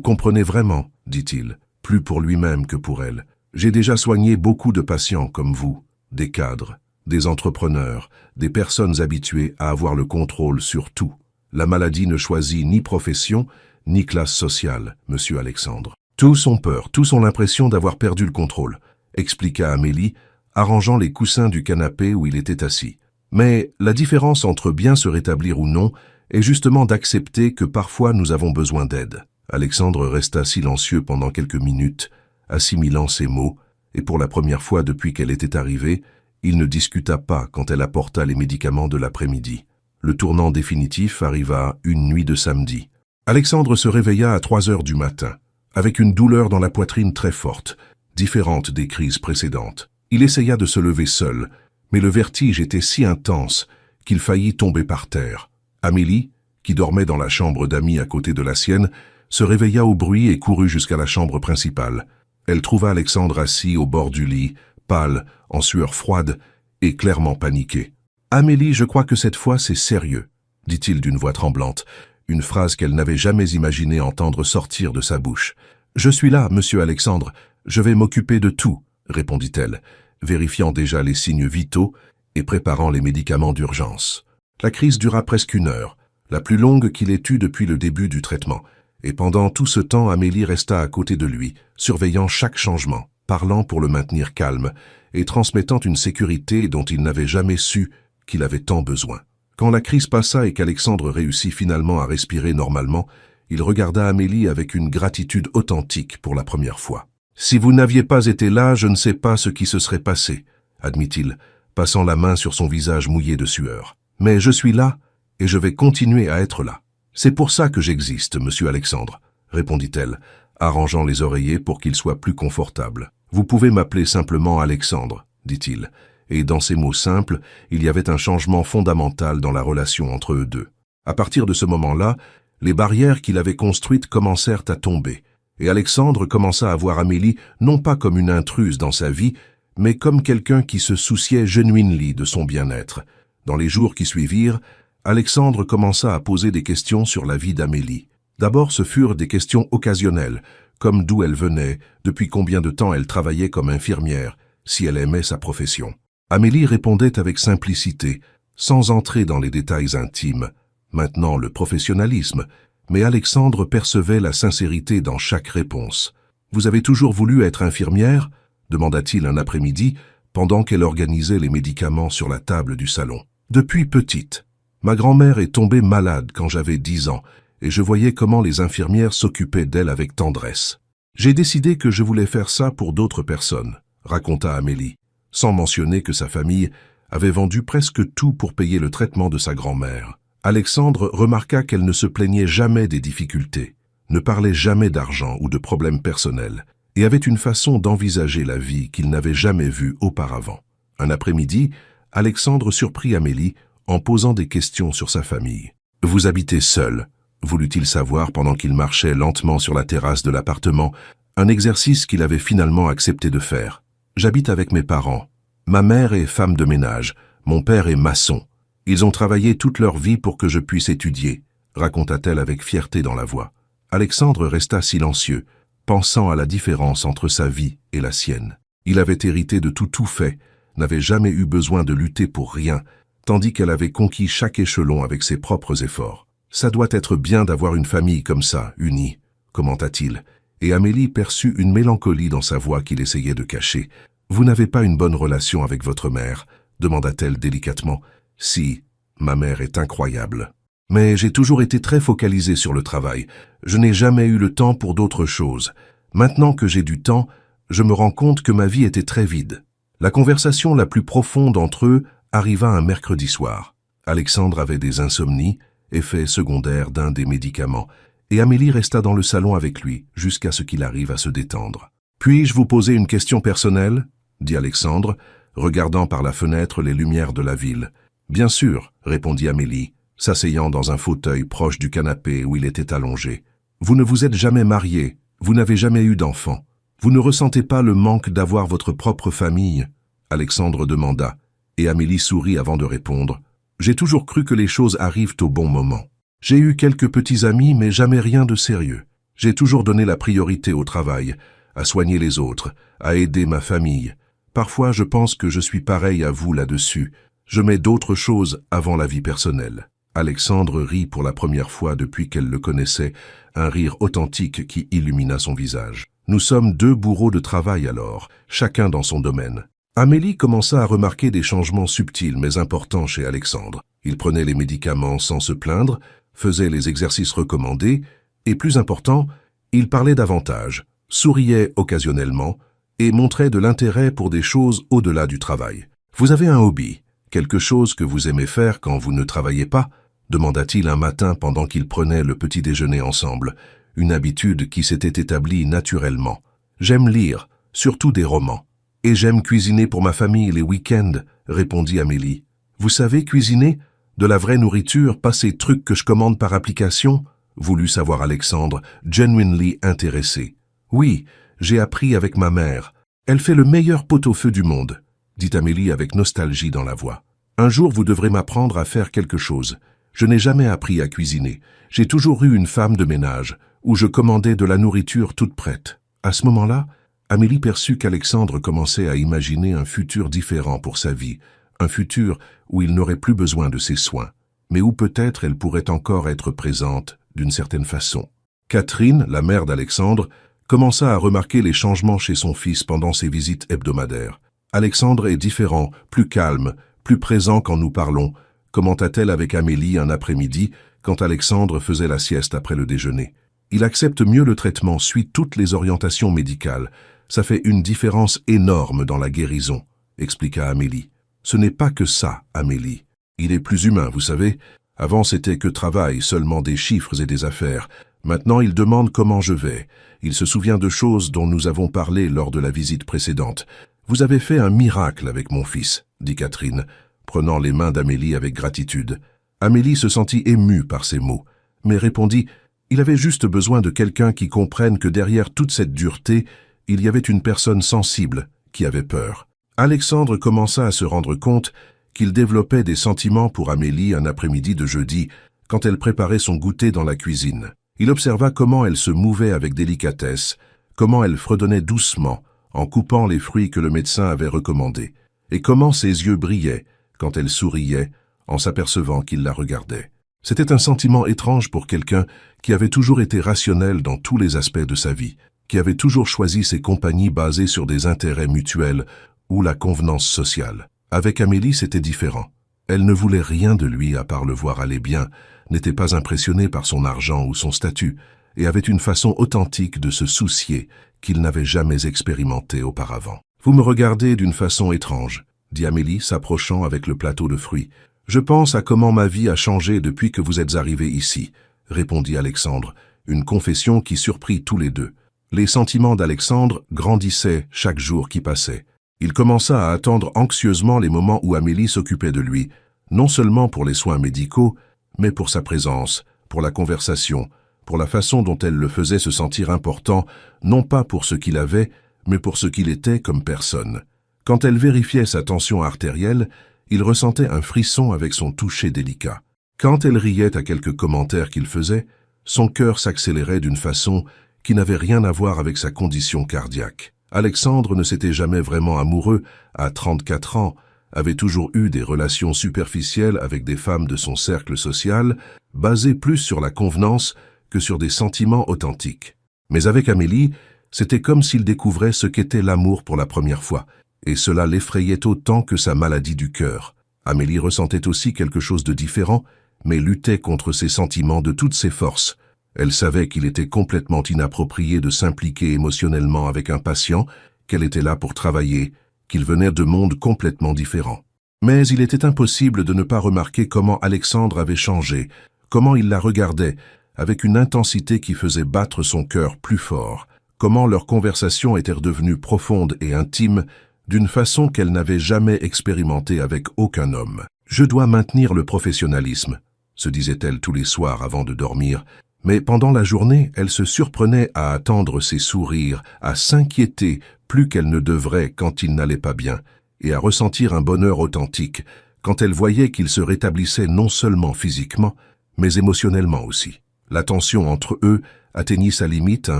comprenez vraiment, dit-il, plus pour lui-même que pour elle. J'ai déjà soigné beaucoup de patients comme vous, des cadres, des entrepreneurs, des personnes habituées à avoir le contrôle sur tout. La maladie ne choisit ni profession, ni classe sociale, monsieur Alexandre. Tous ont peur, tous ont l'impression d'avoir perdu le contrôle, expliqua Amélie, arrangeant les coussins du canapé où il était assis. Mais la différence entre bien se rétablir ou non est justement d'accepter que parfois nous avons besoin d'aide. Alexandre resta silencieux pendant quelques minutes, assimilant ces mots, et pour la première fois depuis qu'elle était arrivée, il ne discuta pas quand elle apporta les médicaments de l'après-midi. Le tournant définitif arriva une nuit de samedi. Alexandre se réveilla à 3 heures du matin, avec une douleur dans la poitrine très forte, différente des crises précédentes. Il essaya de se lever seul, mais le vertige était si intense qu'il faillit tomber par terre. Amélie, qui dormait dans la chambre d'amis à côté de la sienne, se réveilla au bruit et courut jusqu'à la chambre principale. Elle trouva Alexandre assis au bord du lit, pâle, en sueur froide et clairement paniqué. « Amélie, je crois que cette fois c'est sérieux », dit-il d'une voix tremblante, une phrase qu'elle n'avait jamais imaginé entendre sortir de sa bouche. « Je suis là, monsieur Alexandre, je vais m'occuper de tout », répondit-elle, vérifiant déjà les signes vitaux et préparant les médicaments d'urgence. La crise dura presque 1 heure, la plus longue qu'il ait eue depuis le début du traitement, et pendant tout ce temps Amélie resta à côté de lui, surveillant chaque changement, parlant pour le maintenir calme et transmettant une sécurité dont il n'avait jamais su qu'il avait tant besoin. Quand la crise passa et qu'Alexandre réussit finalement à respirer normalement, il regarda Amélie avec une gratitude authentique pour la première fois. « Si vous n'aviez pas été là, je ne sais pas ce qui se serait passé, » admit-il, passant la main sur son visage mouillé de sueur. « Mais je suis là et je vais continuer à être là. C'est pour ça que j'existe, monsieur Alexandre, » répondit-elle, arrangeant les oreillers pour qu'il soit plus confortable. « Vous pouvez m'appeler simplement Alexandre, » dit-il, et dans ces mots simples, il y avait un changement fondamental dans la relation entre eux deux. À partir de ce moment-là, les barrières qu'il avait construites commencèrent à tomber, et Alexandre commença à voir Amélie non pas comme une intruse dans sa vie, mais comme quelqu'un qui se souciait genuinement de son bien-être. Dans les jours qui suivirent, Alexandre commença à poser des questions sur la vie d'Amélie. D'abord, ce furent des questions occasionnelles, comme d'où elle venait, depuis combien de temps elle travaillait comme infirmière, si elle aimait sa profession. Amélie répondait avec simplicité, sans entrer dans les détails intimes. Maintenant, le professionnalisme, mais Alexandre percevait la sincérité dans chaque réponse. « Vous avez toujours voulu être infirmière ?» demanda-t-il un après-midi, pendant qu'elle organisait les médicaments sur la table du salon. « Depuis petite. Ma grand-mère est tombée malade quand j'avais 10 ans, et je voyais comment les infirmières s'occupaient d'elle avec tendresse. J'ai décidé que je voulais faire ça pour d'autres personnes, » raconta Amélie, sans mentionner que sa famille avait vendu presque tout pour payer le traitement de sa grand-mère. Alexandre remarqua qu'elle ne se plaignait jamais des difficultés, ne parlait jamais d'argent ou de problèmes personnels, et avait une façon d'envisager la vie qu'il n'avait jamais vue auparavant. Un après-midi, Alexandre surprit Amélie en posant des questions sur sa famille. « Vous habitez seul ?» voulut-il savoir pendant qu'il marchait lentement sur la terrasse de l'appartement, un exercice qu'il avait finalement accepté de faire. « J'habite avec mes parents. Ma mère est femme de ménage, mon père est maçon. Ils ont travaillé toute leur vie pour que je puisse étudier, » raconta-t-elle avec fierté dans la voix. Alexandre resta silencieux, pensant à la différence entre sa vie et la sienne. Il avait hérité de tout fait, n'avait jamais eu besoin de lutter pour rien, tandis qu'elle avait conquis chaque échelon avec ses propres efforts. « Ça doit être bien d'avoir une famille comme ça, unie, » commenta-t-il, et Amélie perçut une mélancolie dans sa voix qu'il essayait de cacher. « Vous n'avez pas une bonne relation avec votre mère ?» demanda-t-elle délicatement. « Si, ma mère est incroyable. Mais j'ai toujours été très focalisée sur le travail. Je n'ai jamais eu le temps pour d'autres choses. Maintenant que j'ai du temps, je me rends compte que ma vie était très vide. » La conversation la plus profonde entre eux arriva un mercredi soir. Alexandre avait des insomnies, effet secondaire d'un des médicaments, et Amélie resta dans le salon avec lui jusqu'à ce qu'il arrive à se détendre. « Puis-je vous poser une question personnelle ?» dit Alexandre, regardant par la fenêtre les lumières de la ville. « Bien sûr, » répondit Amélie, s'asseyant dans un fauteuil proche du canapé où il était allongé. « Vous ne vous êtes jamais marié, vous n'avez jamais eu d'enfant. Vous ne ressentez pas le manque d'avoir votre propre famille ?» Alexandre demanda, et Amélie sourit avant de répondre. « J'ai toujours cru que les choses arrivent au bon moment. J'ai eu quelques petits amis, mais jamais rien de sérieux. J'ai toujours donné la priorité au travail, à soigner les autres, à aider ma famille. Parfois, je pense que je suis pareil à vous là-dessus. Je mets d'autres choses avant la vie personnelle. » Alexandre rit pour la première fois depuis qu'elle le connaissait, un rire authentique qui illumina son visage. « Nous sommes 2 bourreaux de travail alors, chacun dans son domaine. » Amélie commença à remarquer des changements subtils mais importants chez Alexandre. Il prenait les médicaments sans se plaindre, faisait les exercices recommandés, et plus important, il parlait davantage, souriait occasionnellement et montrait de l'intérêt pour des choses au-delà du travail. « Vous avez un hobby, quelque chose que vous aimez faire quand vous ne travaillez pas ?» demanda-t-il un matin pendant qu'ils prenaient le petit déjeuner ensemble, une habitude qui s'était établie naturellement. « J'aime lire, surtout des romans. Et j'aime cuisiner pour ma famille les week-ends, répondit Amélie. Vous savez cuisiner? De la vraie nourriture, pas ces trucs que je commande par application? Voulut savoir Alexandre, genuinely intéressé. Oui, j'ai appris avec ma mère. Elle fait le meilleur pot-au-feu du monde, dit Amélie avec nostalgie dans la voix. Un jour, vous devrez m'apprendre à faire quelque chose. Je n'ai jamais appris à cuisiner. J'ai toujours eu une femme de ménage, où je commandais de la nourriture toute prête. À ce moment-là, Amélie perçut qu'Alexandre commençait à imaginer un futur différent pour sa vie, un futur où il n'aurait plus besoin de ses soins, mais où peut-être elle pourrait encore être présente d'une certaine façon. Catherine, la mère d'Alexandre, commença à remarquer les changements chez son fils pendant ses visites hebdomadaires. Alexandre est différent, plus calme, plus présent quand nous parlons, commenta-t-elle avec Amélie un après-midi quand Alexandre faisait la sieste après le déjeuner. Il accepte mieux le traitement, suit toutes les orientations médicales. Ça fait une différence énorme dans la guérison, expliqua Amélie. Ce n'est pas que ça, Amélie. Il est plus humain, vous savez. Avant, c'était que travail, seulement des chiffres et des affaires. Maintenant, il demande comment je vais. Il se souvient de choses dont nous avons parlé lors de la visite précédente. Vous avez fait un miracle avec mon fils, dit Catherine, prenant les mains d'Amélie avec gratitude. Amélie se sentit émue par ces mots, mais répondit « Il avait juste besoin de quelqu'un qui comprenne que derrière toute cette dureté, il y avait une personne sensible qui avait peur. » Alexandre commença à se rendre compte qu'il développait des sentiments pour Amélie un après-midi de jeudi, quand elle préparait son goûter dans la cuisine. Il observa comment elle se mouvait avec délicatesse, comment elle fredonnait doucement en coupant les fruits que le médecin avait recommandés, et comment ses yeux brillaient quand elle souriait en s'apercevant qu'il la regardait. C'était un sentiment étrange pour quelqu'un qui avait toujours été rationnel dans tous les aspects de sa vie, qui avait toujours choisi ses compagnies basées sur des intérêts mutuels ou la convenance sociale. Avec Amélie, c'était différent. Elle ne voulait rien de lui à part le voir aller bien, n'était pas impressionnée par son argent ou son statut, et avait une façon authentique de se soucier qu'il n'avait jamais expérimenté auparavant. « Vous me regardez d'une façon étrange », dit Amélie, s'approchant avec le plateau de fruits. « Je pense à comment ma vie a changé depuis que vous êtes arrivés ici, » répondit Alexandre, une confession qui surprit tous les deux. Les sentiments d'Alexandre grandissaient chaque jour qui passait. Il commença à attendre anxieusement les moments où Amélie s'occupait de lui, non seulement pour les soins médicaux, mais pour sa présence, pour la conversation, pour la façon dont elle le faisait se sentir important, non pas pour ce qu'il avait, mais pour ce qu'il était comme personne. Quand elle vérifiait sa tension artérielle, il ressentait un frisson avec son toucher délicat. Quand elle riait à quelques commentaires qu'il faisait, son cœur s'accélérait d'une façon qui n'avait rien à voir avec sa condition cardiaque. Alexandre ne s'était jamais vraiment amoureux, à 34 ans, avait toujours eu des relations superficielles avec des femmes de son cercle social, basées plus sur la convenance que sur des sentiments authentiques. Mais avec Amélie, c'était comme s'il découvrait ce qu'était l'amour pour la première fois, et cela l'effrayait autant que sa maladie du cœur. Amélie ressentait aussi quelque chose de différent, mais luttait contre ses sentiments de toutes ses forces. Elle savait qu'il était complètement inapproprié de s'impliquer émotionnellement avec un patient, qu'elle était là pour travailler, qu'il venait de mondes complètement différents. Mais il était impossible de ne pas remarquer comment Alexandre avait changé, comment il la regardait, avec une intensité qui faisait battre son cœur plus fort, comment leur conversation était redevenue profonde et intime, d'une façon qu'elle n'avait jamais expérimentée avec aucun homme. « Je dois maintenir le professionnalisme », se disait-elle tous les soirs avant de dormir, mais pendant la journée, elle se surprenait à attendre ses sourires, à s'inquiéter plus qu'elle ne devrait quand il n'allait pas bien, et à ressentir un bonheur authentique quand elle voyait qu'il se rétablissait non seulement physiquement, mais émotionnellement aussi. La tension entre eux atteignit sa limite un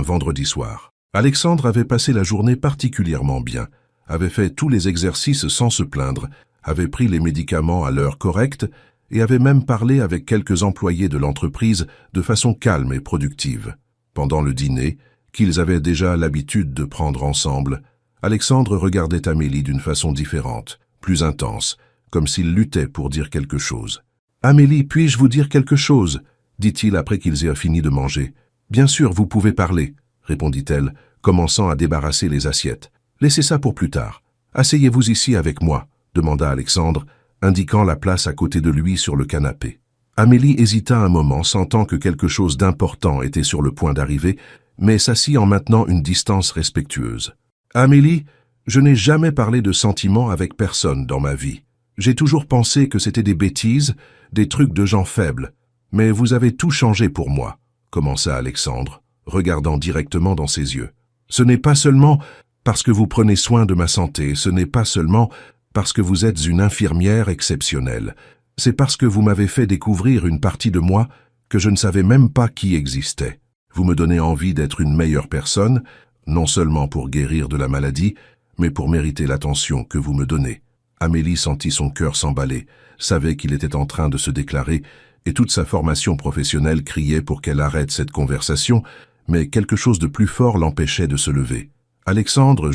vendredi soir. Alexandre avait passé la journée particulièrement bien, avait fait tous les exercices sans se plaindre, avait pris les médicaments à l'heure correcte, et avait même parlé avec quelques employés de l'entreprise de façon calme et productive. Pendant le dîner, qu'ils avaient déjà l'habitude de prendre ensemble, Alexandre regardait Amélie d'une façon différente, plus intense, comme s'il luttait pour dire quelque chose. « Amélie, puis-je vous dire quelque chose ?» dit-il après qu'ils aient fini de manger. « Bien sûr, vous pouvez parler, » répondit-elle, commençant à débarrasser les assiettes. « Laissez ça pour plus tard. Asseyez-vous ici avec moi, » demanda Alexandre, indiquant la place à côté de lui sur le canapé. Amélie hésita un moment, sentant que quelque chose d'important était sur le point d'arriver, mais s'assit en maintenant une distance respectueuse. Amélie, je n'ai jamais parlé de sentiments avec personne dans ma vie. J'ai toujours pensé que c'était des bêtises, des trucs de gens faibles. Mais vous avez tout changé pour moi, commença Alexandre, regardant directement dans ses yeux. Ce n'est pas seulement parce que vous prenez soin de ma santé, ce n'est pas seulement parce que vous êtes une infirmière exceptionnelle. C'est parce que vous m'avez fait découvrir une partie de moi que je ne savais même pas qui existait. Vous me donnez envie d'être une meilleure personne, non seulement pour guérir de la maladie, mais pour mériter l'attention que vous me donnez. Amélie sentit son cœur s'emballer, savait qu'il était en train de se déclarer, et toute sa formation professionnelle criait pour qu'elle arrête cette conversation, mais quelque chose de plus fort l'empêchait de se lever. « Alexandre,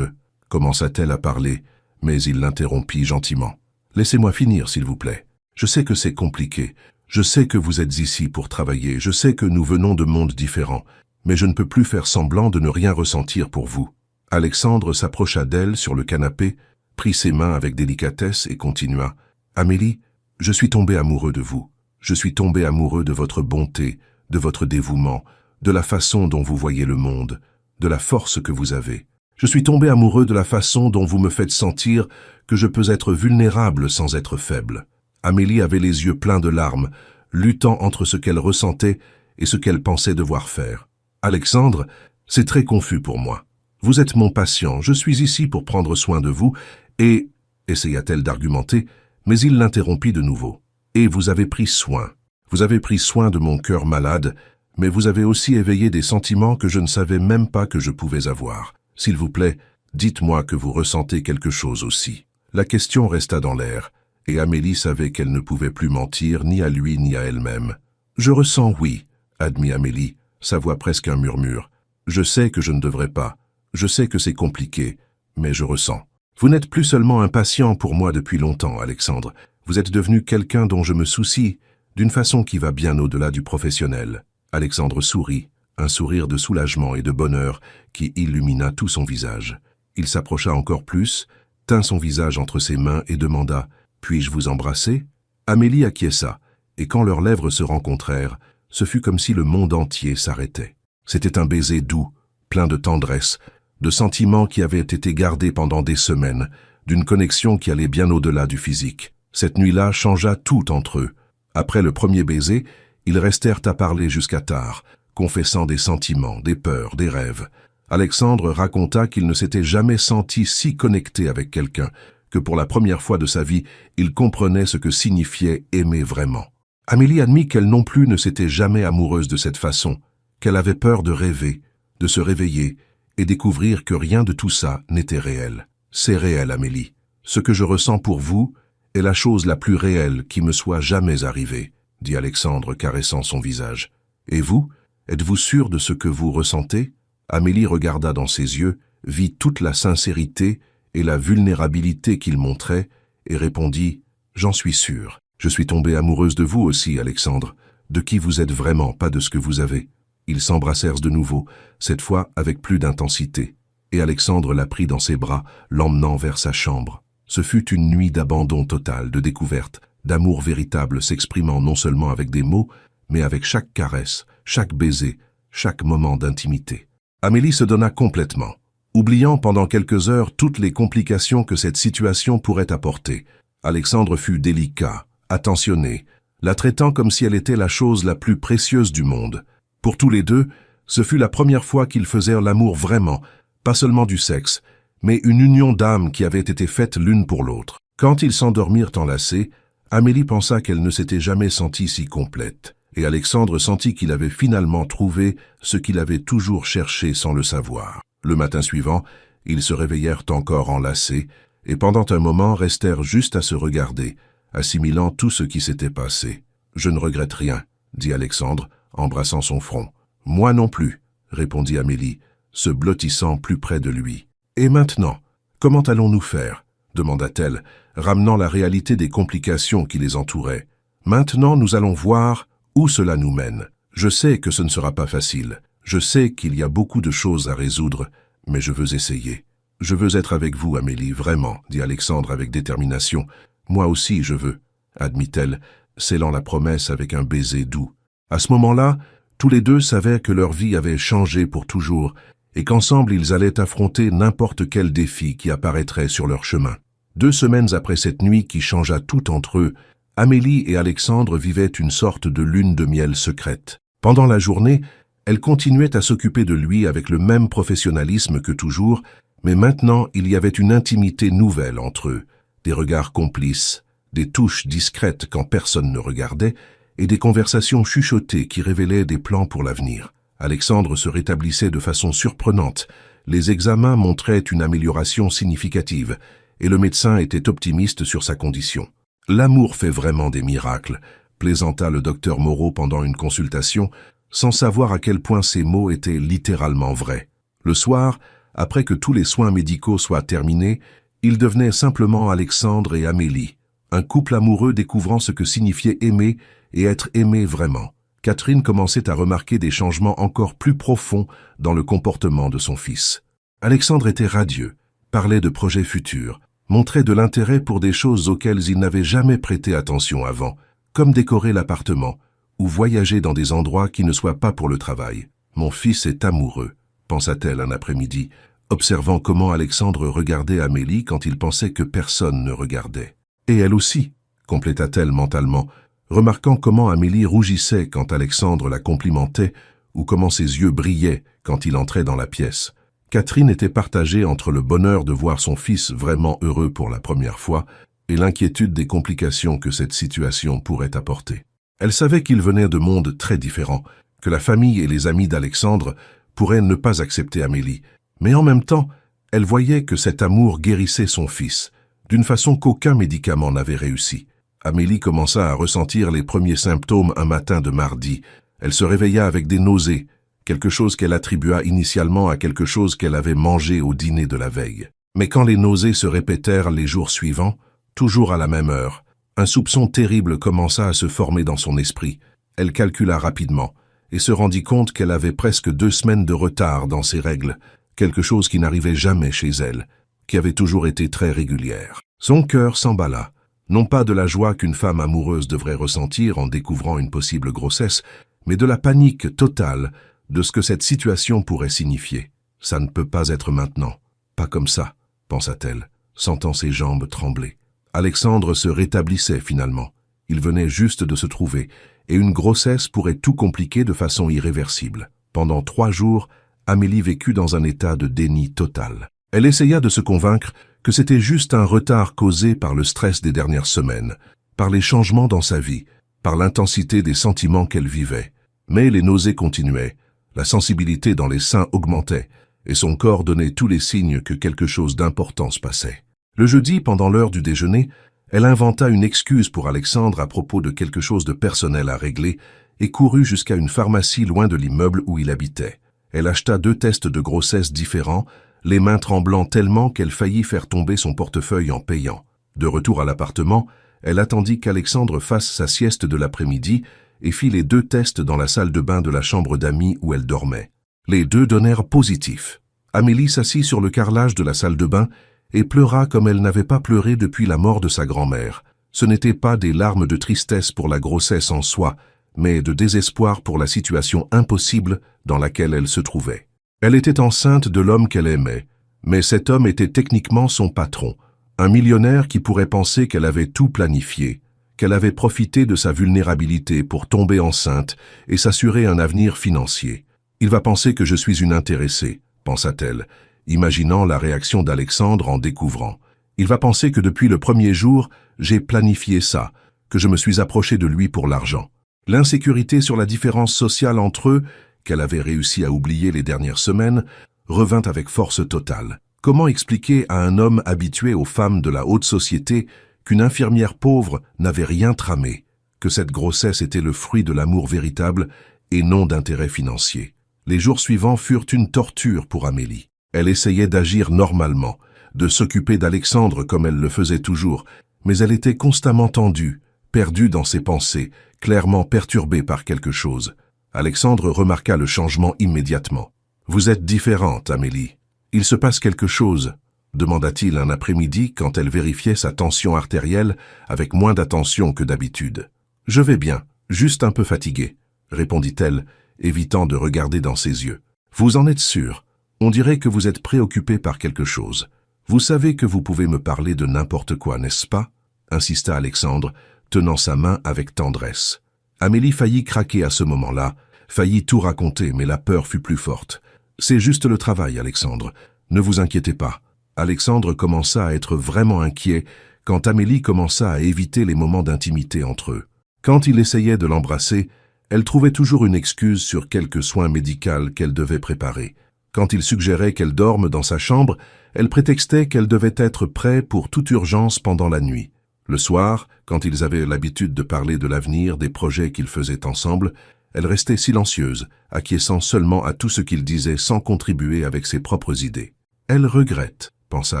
commença-t-elle à parler, mais il l'interrompit gentiment. « Laissez-moi finir, s'il vous plaît. Je sais que c'est compliqué. Je sais que vous êtes ici pour travailler. Je sais que nous venons de mondes différents. Mais je ne peux plus faire semblant de ne rien ressentir pour vous. » Alexandre s'approcha d'elle sur le canapé, prit ses mains avec délicatesse et continua. « Amélie, je suis tombé amoureux de vous. Je suis tombé amoureux de votre bonté, de votre dévouement, de la façon dont vous voyez le monde, de la force que vous avez. Je suis tombé amoureux de la façon dont vous me faites sentir que je peux être vulnérable sans être faible. » Amélie avait les yeux pleins de larmes, luttant entre ce qu'elle ressentait et ce qu'elle pensait devoir faire. « Alexandre, c'est très confus pour moi. Vous êtes mon patient, je suis ici pour prendre soin de vous, et... » essaya-t-elle d'argumenter, mais il l'interrompit de nouveau. « Et vous avez pris soin. Vous avez pris soin de mon cœur malade, mais vous avez aussi éveillé des sentiments que je ne savais même pas que je pouvais avoir. S'il vous plaît, dites-moi que vous ressentez quelque chose aussi. » La question resta dans l'air, et Amélie savait qu'elle ne pouvait plus mentir ni à lui ni à elle-même. « Je ressens oui, » admit Amélie, sa voix presque un murmure. « Je sais que je ne devrais pas. Je sais que c'est compliqué, mais je ressens. Vous n'êtes plus seulement un patient pour moi depuis longtemps, Alexandre. Vous êtes devenu quelqu'un dont je me soucie, d'une façon qui va bien au-delà du professionnel. » Alexandre sourit, un sourire de soulagement et de bonheur qui illumina tout son visage. Il s'approcha encore plus, tint son visage entre ses mains et demanda « Puis-je vous embrasser ?» Amélie acquiesça, et quand leurs lèvres se rencontrèrent, ce fut comme si le monde entier s'arrêtait. C'était un baiser doux, plein de tendresse, de sentiments qui avaient été gardés pendant des semaines, d'une connexion qui allait bien au-delà du physique. Cette nuit-là changea tout entre eux. Après le premier baiser, ils restèrent à parler jusqu'à tard, confessant des sentiments, des peurs, des rêves. Alexandre raconta qu'il ne s'était jamais senti si connecté avec quelqu'un, que pour la première fois de sa vie, il comprenait ce que signifiait aimer vraiment. Amélie admit qu'elle non plus ne s'était jamais amoureuse de cette façon, qu'elle avait peur de rêver, de se réveiller et découvrir que rien de tout ça n'était réel. « C'est réel, Amélie. Ce que je ressens pour vous est la chose la plus réelle qui me soit jamais arrivée, » dit Alexandre caressant son visage. « Et vous, êtes-vous sûre de ce que vous ressentez ?» Amélie regarda dans ses yeux, vit toute la sincérité et la vulnérabilité qu'il montrait et répondit « J'en suis sûre. Je suis tombée amoureuse de vous aussi, Alexandre, de qui vous êtes vraiment, pas de ce que vous avez. » Ils s'embrassèrent de nouveau, cette fois avec plus d'intensité, et Alexandre la prit dans ses bras, l'emmenant vers sa chambre. Ce fut une nuit d'abandon total, de découverte, d'amour véritable s'exprimant non seulement avec des mots, mais avec chaque caresse, chaque baiser, chaque moment d'intimité. Amélie se donna complètement, oubliant pendant quelques heures toutes les complications que cette situation pourrait apporter. Alexandre fut délicat, attentionné, la traitant comme si elle était la chose la plus précieuse du monde. Pour tous les deux, ce fut la première fois qu'ils faisèrent l'amour vraiment, pas seulement du sexe, mais une union d'âme qui avait été faite l'une pour l'autre. Quand ils s'endormirent enlacés, Amélie pensa qu'elle ne s'était jamais sentie si complète, et Alexandre sentit qu'il avait finalement trouvé ce qu'il avait toujours cherché sans le savoir. Le matin suivant, ils se réveillèrent encore enlacés, et pendant un moment restèrent juste à se regarder, assimilant tout ce qui s'était passé. « Je ne regrette rien, » dit Alexandre, embrassant son front. « Moi non plus, » répondit Amélie, se blottissant plus près de lui. « Et maintenant, comment allons-nous faire ?» demanda-t-elle, ramenant la réalité des complications qui les entouraient. « Maintenant, nous allons voir où cela nous mène. Je sais que ce ne sera pas facile. Je sais qu'il y a beaucoup de choses à résoudre, mais je veux essayer. Je veux être avec vous, Amélie, vraiment, » dit Alexandre avec détermination. « Moi aussi, je veux, » admit-elle, scellant la promesse avec un baiser doux. À ce moment-là, tous les deux savaient que leur vie avait changé pour toujours et qu'ensemble ils allaient affronter n'importe quel défi qui apparaîtrait sur leur chemin. 2 semaines après cette nuit qui changea tout entre eux, Amélie et Alexandre vivaient une sorte de lune de miel secrète. Pendant la journée, elle continuait à s'occuper de lui avec le même professionnalisme que toujours, mais maintenant il y avait une intimité nouvelle entre eux, des regards complices, des touches discrètes quand personne ne regardait, et des conversations chuchotées qui révélaient des plans pour l'avenir. Alexandre se rétablissait de façon surprenante, les examens montraient une amélioration significative, et le médecin était optimiste sur sa condition. « L'amour fait vraiment des miracles », plaisanta le docteur Moreau pendant une consultation, sans savoir à quel point ces mots étaient littéralement vrais. Le soir, après que tous les soins médicaux soient terminés, ils devenaient simplement Alexandre et Amélie, un couple amoureux découvrant ce que signifiait aimer et être aimé vraiment. Catherine commençait à remarquer des changements encore plus profonds dans le comportement de son fils. Alexandre était radieux, parlait de projets futurs, montrait de l'intérêt pour des choses auxquelles il n'avait jamais prêté attention avant, comme décorer l'appartement ou voyager dans des endroits qui ne soient pas pour le travail. « Mon fils est amoureux », pensa-t-elle un après-midi, observant comment Alexandre regardait Amélie quand il pensait que personne ne regardait. « Et elle aussi », compléta-t-elle mentalement, remarquant comment Amélie rougissait quand Alexandre la complimentait ou comment ses yeux brillaient quand il entrait dans la pièce. Catherine était partagée entre le bonheur de voir son fils vraiment heureux pour la première fois et l'inquiétude des complications que cette situation pourrait apporter. Elle savait qu'ils venaient de mondes très différents, que la famille et les amis d'Alexandre pourraient ne pas accepter Amélie, mais en même temps, elle voyait que cet amour guérissait son fils, d'une façon qu'aucun médicament n'avait réussi. Amélie commença à ressentir les premiers symptômes un matin de mardi. Elle se réveilla avec des nausées, quelque chose qu'elle attribua initialement à quelque chose qu'elle avait mangé au dîner de la veille. Mais quand les nausées se répétèrent les jours suivants, toujours à la même heure, un soupçon terrible commença à se former dans son esprit. Elle calcula rapidement et se rendit compte qu'elle avait presque 2 semaines de retard dans ses règles, quelque chose qui n'arrivait jamais chez elle, qui avait toujours été très régulière. Son cœur s'emballa. Non pas de la joie qu'une femme amoureuse devrait ressentir en découvrant une possible grossesse, mais de la panique totale de ce que cette situation pourrait signifier. « Ça ne peut pas être maintenant. Pas comme ça », pensa-t-elle, sentant ses jambes trembler. Alexandre se rétablissait finalement. Il venait juste de se trouver, et une grossesse pourrait tout compliquer de façon irréversible. Pendant 3 jours, Amélie vécut dans un état de déni total. Elle essaya de se convaincre que c'était juste un retard causé par le stress des dernières semaines, par les changements dans sa vie, par l'intensité des sentiments qu'elle vivait. Mais les nausées continuaient, la sensibilité dans les seins augmentait, et son corps donnait tous les signes que quelque chose d'important se passait. Le jeudi, pendant l'heure du déjeuner, elle inventa une excuse pour Alexandre à propos de quelque chose de personnel à régler et courut jusqu'à une pharmacie loin de l'immeuble où il habitait. Elle acheta 2 tests de grossesse différents, les mains tremblant tellement qu'elle faillit faire tomber son portefeuille en payant. De retour à l'appartement, elle attendit qu'Alexandre fasse sa sieste de l'après-midi et fit les 2 tests dans la salle de bain de la chambre d'amis où elle dormait. Les 2 donnèrent positif. Amélie s'assit sur le carrelage de la salle de bain et pleura comme elle n'avait pas pleuré depuis la mort de sa grand-mère. Ce n'étaient pas des larmes de tristesse pour la grossesse en soi, mais de désespoir pour la situation impossible dans laquelle elle se trouvait. Elle était enceinte de l'homme qu'elle aimait, mais cet homme était techniquement son patron, un millionnaire qui pourrait penser qu'elle avait tout planifié, qu'elle avait profité de sa vulnérabilité pour tomber enceinte et s'assurer un avenir financier. « Il va penser que je suis une intéressée », pensa-t-elle, imaginant la réaction d'Alexandre en découvrant. « Il va penser que depuis le premier jour, j'ai planifié ça, que je me suis approché de lui pour l'argent. » L'insécurité sur la différence sociale entre eux, qu'elle avait réussi à oublier les dernières semaines, revint avec force totale. Comment expliquer à un homme habitué aux femmes de la haute société qu'une infirmière pauvre n'avait rien tramé, que cette grossesse était le fruit de l'amour véritable et non d'intérêts financiers? Les jours suivants furent une torture pour Amélie. Elle essayait d'agir normalement, de s'occuper d'Alexandre comme elle le faisait toujours, mais elle était constamment tendue, perdue dans ses pensées, clairement perturbée par quelque chose. Alexandre remarqua le changement immédiatement. « Vous êtes différente, Amélie. Il se passe quelque chose ?» demanda-t-il un après-midi quand elle vérifiait sa tension artérielle avec moins d'attention que d'habitude. « Je vais bien, juste un peu fatiguée », répondit-elle, évitant de regarder dans ses yeux. « Vous en êtes sûre? On dirait que vous êtes préoccupé par quelque chose. Vous savez que vous pouvez me parler de n'importe quoi, n'est-ce pas? Insista Alexandre, tenant sa main avec tendresse. Amélie faillit craquer à ce moment-là, faillit tout raconter, mais la peur fut plus forte. C'est juste le travail, Alexandre. Ne vous inquiétez pas. Alexandre commença à être vraiment inquiet quand Amélie commença à éviter les moments d'intimité entre eux. Quand il essayait de l'embrasser, elle trouvait toujours une excuse sur quelque soin médical qu'elle devait préparer. Quand il suggérait qu'elle dorme dans sa chambre, elle prétextait qu'elle devait être prête pour toute urgence pendant la nuit. Le soir, quand ils avaient l'habitude de parler de l'avenir, des projets qu'ils faisaient ensemble, elle restait silencieuse, acquiesçant seulement à tout ce qu'il disait sans contribuer avec ses propres idées. « Elle regrette », pensa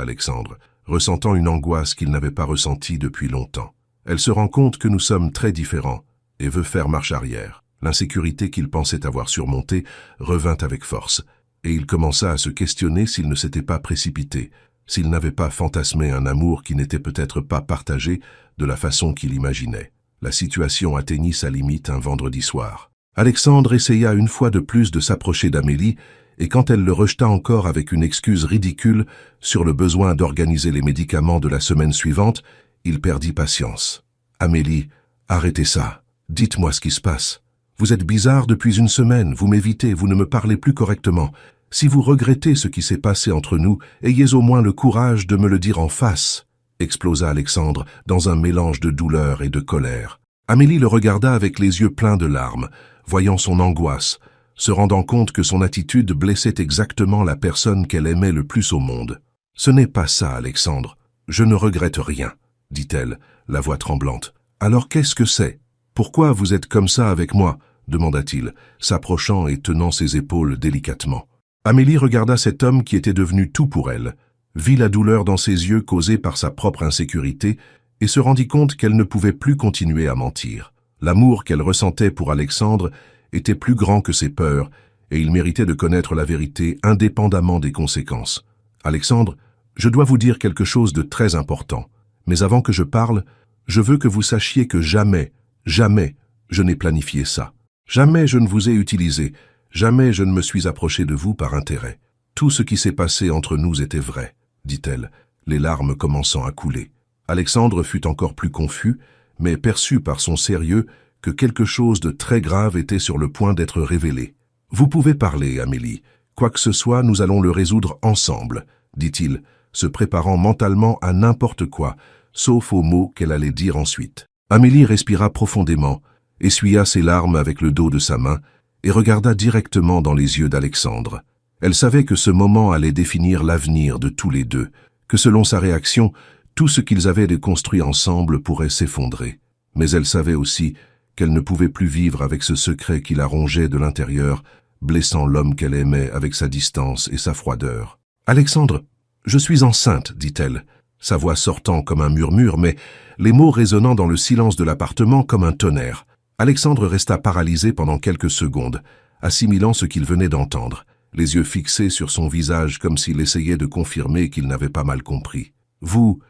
Alexandre, ressentant une angoisse qu'il n'avait pas ressentie depuis longtemps. Elle se rend compte que nous sommes très différents et veut faire marche arrière. L'insécurité qu'il pensait avoir surmontée revint avec force, et il commença à se questionner s'il ne s'était pas précipité, s'il n'avait pas fantasmé un amour qui n'était peut-être pas partagé de la façon qu'il imaginait. La situation atteignit sa limite un vendredi soir. Alexandre essaya une fois de plus de s'approcher d'Amélie, et quand elle le rejeta encore avec une excuse ridicule sur le besoin d'organiser les médicaments de la semaine suivante, il perdit patience. « Amélie, arrêtez ça. Dites-moi ce qui se passe. Vous êtes bizarre depuis une semaine, vous m'évitez, vous ne me parlez plus correctement. Si vous regrettez ce qui s'est passé entre nous, ayez au moins le courage de me le dire en face, » explosa Alexandre dans un mélange de douleur et de colère. Amélie le regarda avec les yeux pleins de larmes, voyant son angoisse, se rendant compte que son attitude blessait exactement la personne qu'elle aimait le plus au monde. « Ce n'est pas ça, Alexandre. Je ne regrette rien, » dit-elle, la voix tremblante. « Alors qu'est-ce que c'est? Pourquoi vous êtes comme ça avec moi ?» demanda-t-il, s'approchant et tenant ses épaules délicatement. Amélie regarda cet homme qui était devenu tout pour elle, vit la douleur dans ses yeux causée par sa propre insécurité et se rendit compte qu'elle ne pouvait plus continuer à mentir. L'amour qu'elle ressentait pour Alexandre était plus grand que ses peurs et il méritait de connaître la vérité indépendamment des conséquences. « Alexandre, je dois vous dire quelque chose de très important, mais avant que je parle, je veux que vous sachiez que jamais, jamais, je n'ai planifié ça. Jamais je ne vous ai utilisé, jamais je ne me suis approché de vous par intérêt. Tout ce qui s'est passé entre nous était vrai, » dit-elle, les larmes commençant à couler. Alexandre fut encore plus confus, mais perçut par son sérieux que quelque chose de très grave était sur le point d'être révélé. « Vous pouvez parler, Amélie. Quoi que ce soit, nous allons le résoudre ensemble, » dit-il, se préparant mentalement à n'importe quoi, sauf aux mots qu'elle allait dire ensuite. Amélie respira profondément, essuya ses larmes avec le dos de sa main et regarda directement dans les yeux d'Alexandre. Elle savait que ce moment allait définir l'avenir de tous les deux, que selon sa réaction, tout ce qu'ils avaient de construit ensemble pourrait s'effondrer. Mais elle savait aussi qu'elle ne pouvait plus vivre avec ce secret qui la rongeait de l'intérieur, blessant l'homme qu'elle aimait avec sa distance et sa froideur. « Alexandre, je suis enceinte, » dit-elle, sa voix sortant comme un murmure, mais les mots résonnant dans le silence de l'appartement comme un tonnerre. Alexandre resta paralysé pendant quelques secondes, assimilant ce qu'il venait d'entendre, les yeux fixés sur son visage comme s'il essayait de confirmer qu'il n'avait pas mal compris. « Vous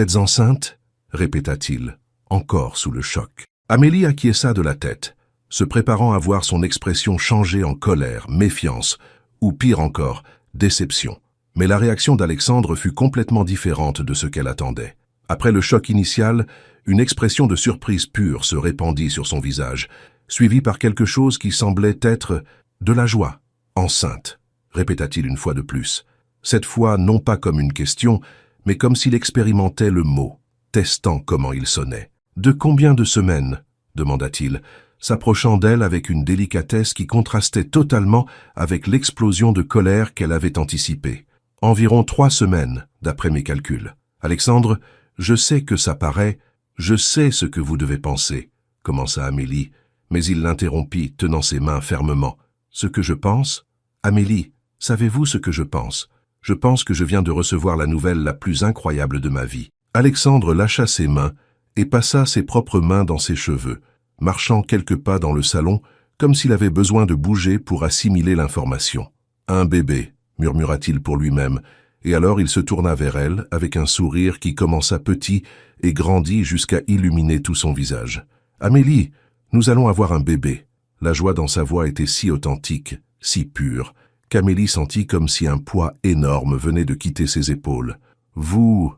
êtes enceinte ?» répéta-t-il, encore sous le choc. Amélie acquiesça de la tête, se préparant à voir son expression changer en colère, méfiance, ou pire encore, déception. Mais la réaction d'Alexandre fut complètement différente de ce qu'elle attendait. Après le choc initial, une expression de surprise pure se répandit sur son visage, suivie par quelque chose qui semblait être de la joie. « Enceinte », répéta-t-il une fois de plus, cette fois non pas comme une question, mais comme s'il expérimentait le mot, testant comment il sonnait. « De combien de semaines ?» demanda-t-il, s'approchant d'elle avec une délicatesse qui contrastait totalement avec l'explosion de colère qu'elle avait anticipée. « Environ 3 semaines, d'après mes calculs. Alexandre, je sais que ça paraît, je sais ce que vous devez penser, » commença Amélie, mais il l'interrompit, tenant ses mains fermement. « Ce que je pense ? Amélie, savez-vous ce que je pense ? Je pense que je viens de recevoir la nouvelle la plus incroyable de ma vie. » Alexandre lâcha ses mains et passa ses propres mains dans ses cheveux, marchant quelques pas dans le salon, comme s'il avait besoin de bouger pour assimiler l'information. « Un bébé », murmura-t-il pour lui-même, et alors il se tourna vers elle avec un sourire qui commença petit et grandit jusqu'à illuminer tout son visage. « Amélie, nous allons avoir un bébé. » La joie dans sa voix était si authentique, si pure, qu'Amélie sentit comme si un poids énorme venait de quitter ses épaules. « Vous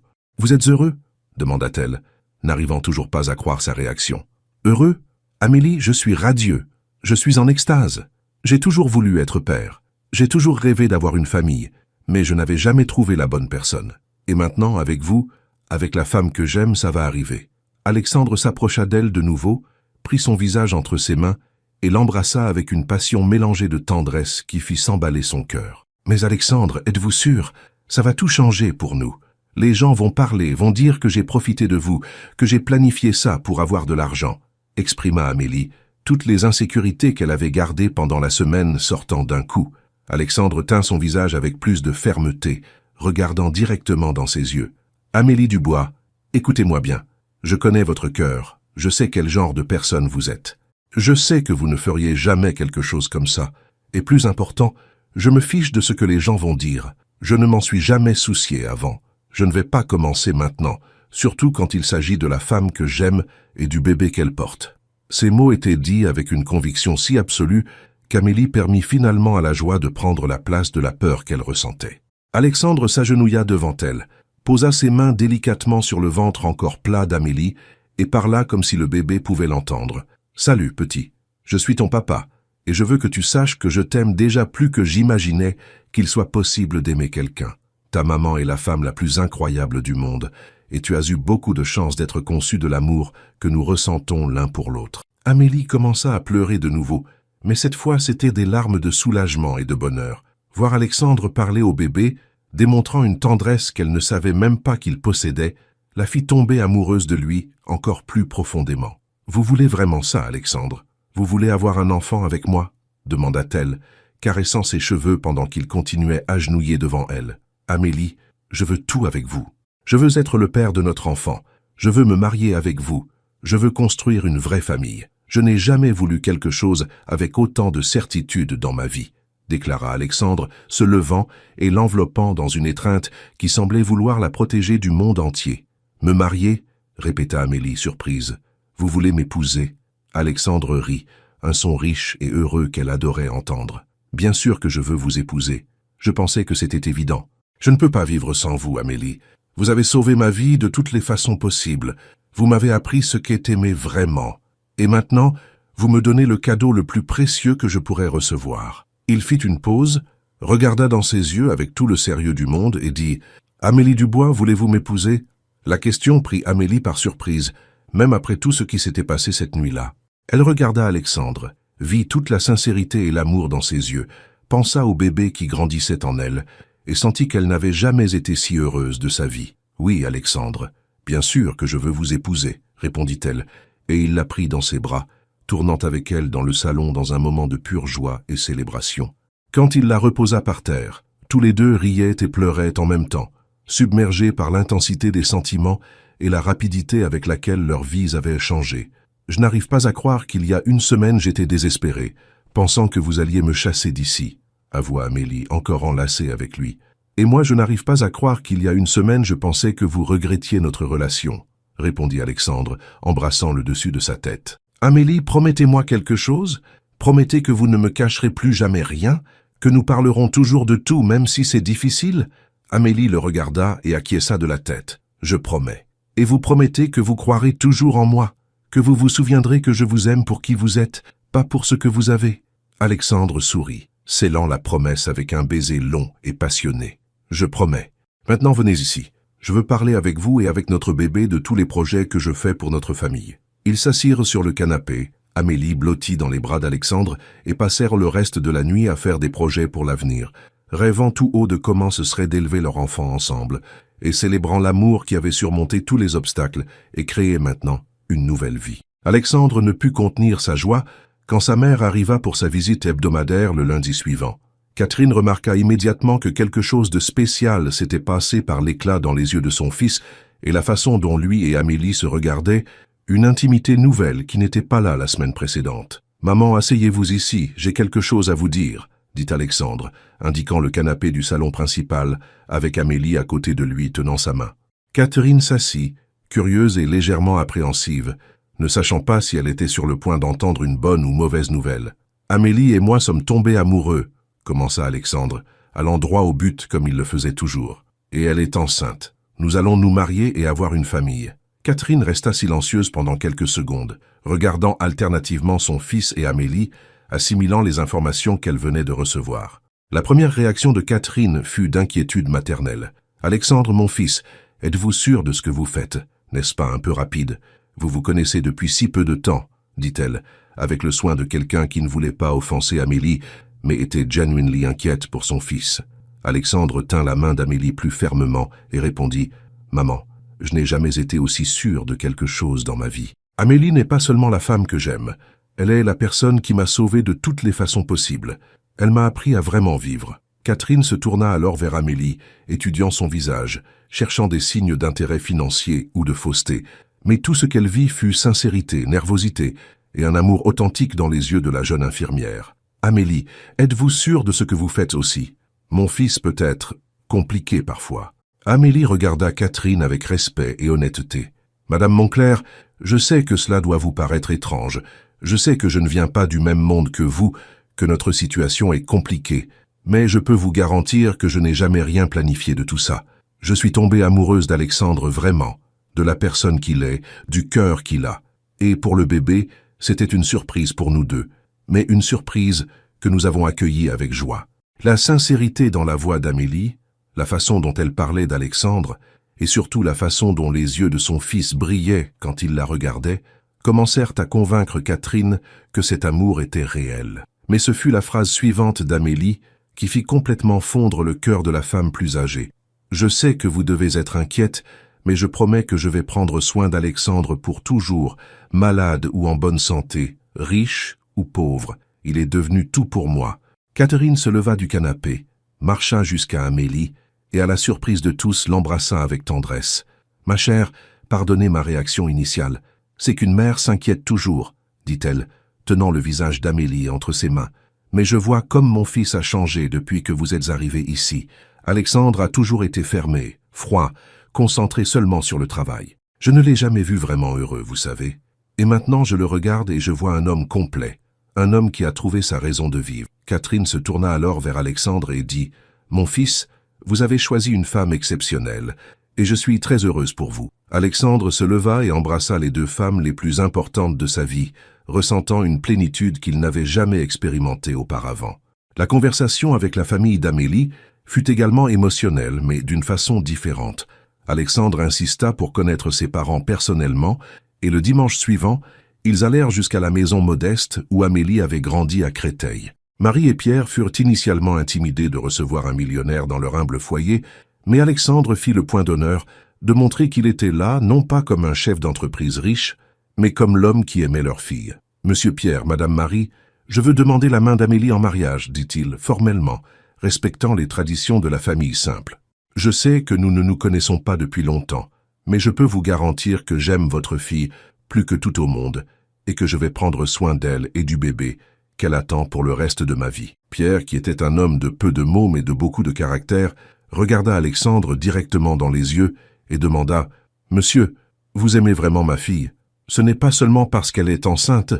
êtes heureux ?» demanda-t-elle, n'arrivant toujours pas à croire sa réaction. « Heureux? Amélie, je suis radieux. Je suis en extase. J'ai toujours voulu être père. J'ai toujours rêvé d'avoir une famille, mais je n'avais jamais trouvé la bonne personne. Et maintenant, avec vous, avec la femme que j'aime, ça va arriver. » Alexandre s'approcha d'elle de nouveau, prit son visage entre ses mains et l'embrassa avec une passion mélangée de tendresse qui fit s'emballer son cœur. « Mais Alexandre, êtes-vous sûr? Ça va tout changer pour nous. Les gens vont parler, vont dire que j'ai profité de vous, que j'ai planifié ça pour avoir de l'argent, » exprima Amélie, toutes les insécurités qu'elle avait gardées pendant la semaine sortant d'un coup. Alexandre tint son visage avec plus de fermeté, regardant directement dans ses yeux. « Amélie Dubois, écoutez-moi bien. Je connais votre cœur. Je sais quel genre de personne vous êtes. Je sais que vous ne feriez jamais quelque chose comme ça. Et plus important, je me fiche de ce que les gens vont dire. Je ne m'en suis jamais soucié avant. Je ne vais pas commencer maintenant, surtout quand il s'agit de la femme que j'aime et du bébé qu'elle porte. » Ces mots étaient dits avec une conviction si absolue qu'Amélie permit finalement à la joie de prendre la place de la peur qu'elle ressentait. Alexandre s'agenouilla devant elle, posa ses mains délicatement sur le ventre encore plat d'Amélie et parla comme si le bébé pouvait l'entendre. « Salut, petit. Je suis ton papa, et je veux que tu saches que je t'aime déjà plus que j'imaginais qu'il soit possible d'aimer quelqu'un. Ta maman est la femme la plus incroyable du monde, et tu as eu beaucoup de chance d'être conçu de l'amour que nous ressentons l'un pour l'autre. » Amélie commença à pleurer de nouveau, mais cette fois c'étaient des larmes de soulagement et de bonheur. Voir Alexandre parler au bébé, démontrant une tendresse qu'elle ne savait même pas qu'il possédait, la fit tomber amoureuse de lui encore plus profondément. « Vous voulez vraiment ça, Alexandre? Vous voulez avoir un enfant avec moi ?» demanda-t-elle, caressant ses cheveux pendant qu'il continuait agenouillé devant elle. « Amélie, je veux tout avec vous. Je veux être le père de notre enfant. Je veux me marier avec vous. Je veux construire une vraie famille. Je n'ai jamais voulu quelque chose avec autant de certitude dans ma vie, » déclara Alexandre, se levant et l'enveloppant dans une étreinte qui semblait vouloir la protéger du monde entier. « Me marier ?» répéta Amélie, surprise. « Vous voulez m'épouser ?» Alexandre rit, un son riche et heureux qu'elle adorait entendre. « Bien sûr que je veux vous épouser. Je pensais que c'était évident. Je ne peux pas vivre sans vous, Amélie. Vous avez sauvé ma vie de toutes les façons possibles. Vous m'avez appris ce qu'est aimer vraiment. Et maintenant, vous me donnez le cadeau le plus précieux que je pourrais recevoir. » Il fit une pause, regarda dans ses yeux avec tout le sérieux du monde et dit « Amélie Dubois, voulez-vous m'épouser ?» La question prit Amélie par surprise, même après tout ce qui s'était passé cette nuit-là. Elle regarda Alexandre, vit toute la sincérité et l'amour dans ses yeux, pensa au bébé qui grandissait en elle, et sentit qu'elle n'avait jamais été si heureuse de sa vie. « Oui, Alexandre, bien sûr que je veux vous épouser, » répondit-elle, et il la prit dans ses bras, tournant avec elle dans le salon dans un moment de pure joie et célébration. Quand il la reposa par terre, tous les deux riaient et pleuraient en même temps, submergés par l'intensité des sentiments et la rapidité avec laquelle leurs vies avaient changé. « Je n'arrive pas à croire qu'il y a une semaine j'étais désespéré, pensant que vous alliez me chasser d'ici, » avoua Amélie, encore enlacée avec lui. « Et moi je n'arrive pas à croire qu'il y a une semaine je pensais que vous regrettiez notre relation, » répondit Alexandre, embrassant le dessus de sa tête. « Amélie, promettez-moi quelque chose. Promettez que vous ne me cacherez plus jamais rien, que nous parlerons toujours de tout, même si c'est difficile. » Amélie le regarda et acquiesça de la tête. « Je promets. Et vous promettez que vous croirez toujours en moi, que vous vous souviendrez que je vous aime pour qui vous êtes, pas pour ce que vous avez. » Alexandre sourit, scellant la promesse avec un baiser long et passionné. « Je promets. Maintenant venez ici. Je veux parler avec vous et avec notre bébé de tous les projets que je fais pour notre famille. » Ils s'assirent sur le canapé, Amélie blottie dans les bras d'Alexandre, et passèrent le reste de la nuit à faire des projets pour l'avenir, rêvant tout haut de comment ce serait d'élever leur enfant ensemble, et célébrant l'amour qui avait surmonté tous les obstacles et créé maintenant une nouvelle vie. Alexandre ne put contenir sa joie quand sa mère arriva pour sa visite hebdomadaire le lundi suivant. Catherine remarqua immédiatement que quelque chose de spécial s'était passé par l'éclat dans les yeux de son fils et la façon dont lui et Amélie se regardaient, une intimité nouvelle qui n'était pas là la semaine précédente. « Maman, asseyez-vous ici, j'ai quelque chose à vous dire, » dit Alexandre, indiquant le canapé du salon principal, avec Amélie à côté de lui tenant sa main. Catherine s'assit, curieuse et légèrement appréhensive, ne sachant pas si elle était sur le point d'entendre une bonne ou mauvaise nouvelle. « Amélie et moi sommes tombés amoureux, commença Alexandre, allant droit au but comme il le faisait toujours. Et elle est enceinte. Nous allons nous marier et avoir une famille. Catherine resta silencieuse pendant quelques secondes, regardant alternativement son fils et Amélie, assimilant les informations qu'elle venait de recevoir. La première réaction de Catherine fut d'inquiétude maternelle. « Alexandre, mon fils, êtes-vous sûr de ce que vous faites? N'est-ce pas un peu rapide? Vous vous connaissez depuis si peu de temps, dit-elle, avec le soin de quelqu'un qui ne voulait pas offenser Amélie, mais était genuinely inquiète pour son fils. Alexandre tint la main d'Amélie plus fermement et répondit « Maman, je n'ai jamais été aussi sûr de quelque chose dans ma vie. Amélie n'est pas seulement la femme que j'aime, elle est la personne qui m'a sauvé de toutes les façons possibles. Elle m'a appris à vraiment vivre. » Catherine se tourna alors vers Amélie, étudiant son visage, cherchant des signes d'intérêt financier ou de fausseté, mais tout ce qu'elle vit fut sincérité, nervosité et un amour authentique dans les yeux de la jeune infirmière. « Amélie, êtes-vous sûre de ce que vous faites aussi? Mon fils peut être compliqué parfois. » Amélie regarda Catherine avec respect et honnêteté. « Madame Moncler, je sais que cela doit vous paraître étrange. Je sais que je ne viens pas du même monde que vous, que notre situation est compliquée. Mais je peux vous garantir que je n'ai jamais rien planifié de tout ça. Je suis tombée amoureuse d'Alexandre vraiment, de la personne qu'il est, du cœur qu'il a. Et pour le bébé, c'était une surprise pour nous deux, mais une surprise que nous avons accueillie avec joie. » La sincérité dans la voix d'Amélie, la façon dont elle parlait d'Alexandre, et surtout la façon dont les yeux de son fils brillaient quand il la regardait, commencèrent à convaincre Catherine que cet amour était réel. Mais ce fut la phrase suivante d'Amélie qui fit complètement fondre le cœur de la femme plus âgée. « Je sais que vous devez être inquiète, mais je promets que je vais prendre soin d'Alexandre pour toujours, malade ou en bonne santé, riche ou pauvre. Il est devenu tout pour moi. » Catherine se leva du canapé, marcha jusqu'à Amélie, et à la surprise de tous l'embrassa avec tendresse. « Ma chère, pardonnez ma réaction initiale. C'est qu'une mère s'inquiète toujours, » dit-elle, tenant le visage d'Amélie entre ses mains. « Mais je vois comme mon fils a changé depuis que vous êtes arrivé ici. Alexandre a toujours été fermé, froid, concentré seulement sur le travail. Je ne l'ai jamais vu vraiment heureux, vous savez. Et maintenant je le regarde et je vois un homme complet, un homme qui a trouvé sa raison de vivre. » Catherine se tourna alors vers Alexandre et dit « Mon fils, vous avez choisi une femme exceptionnelle, et je suis très heureuse pour vous. » Alexandre se leva et embrassa les deux femmes les plus importantes de sa vie, ressentant une plénitude qu'il n'avait jamais expérimentée auparavant. La conversation avec la famille d'Amélie fut également émotionnelle, mais d'une façon différente. Alexandre insista pour connaître ses parents personnellement, et le dimanche suivant, ils allèrent jusqu'à la maison modeste où Amélie avait grandi à Créteil. Marie et Pierre furent initialement intimidés de recevoir un millionnaire dans leur humble foyer, mais Alexandre fit le point d'honneur de montrer qu'il était là non pas comme un chef d'entreprise riche, mais comme l'homme qui aimait leur fille. « Monsieur Pierre, Madame Marie, je veux demander la main d'Amélie en mariage, dit-il, formellement, respectant les traditions de la famille simple. Je sais que nous ne nous connaissons pas depuis longtemps, mais je peux vous garantir que j'aime votre fille plus que tout au monde, et que je vais prendre soin d'elle et du bébé qu'elle attend pour le reste de ma vie. » Pierre, qui était un homme de peu de mots mais de beaucoup de caractère, regarda Alexandre directement dans les yeux et demanda « Monsieur, vous aimez vraiment ma fille? Ce n'est pas seulement parce qu'elle est enceinte ?»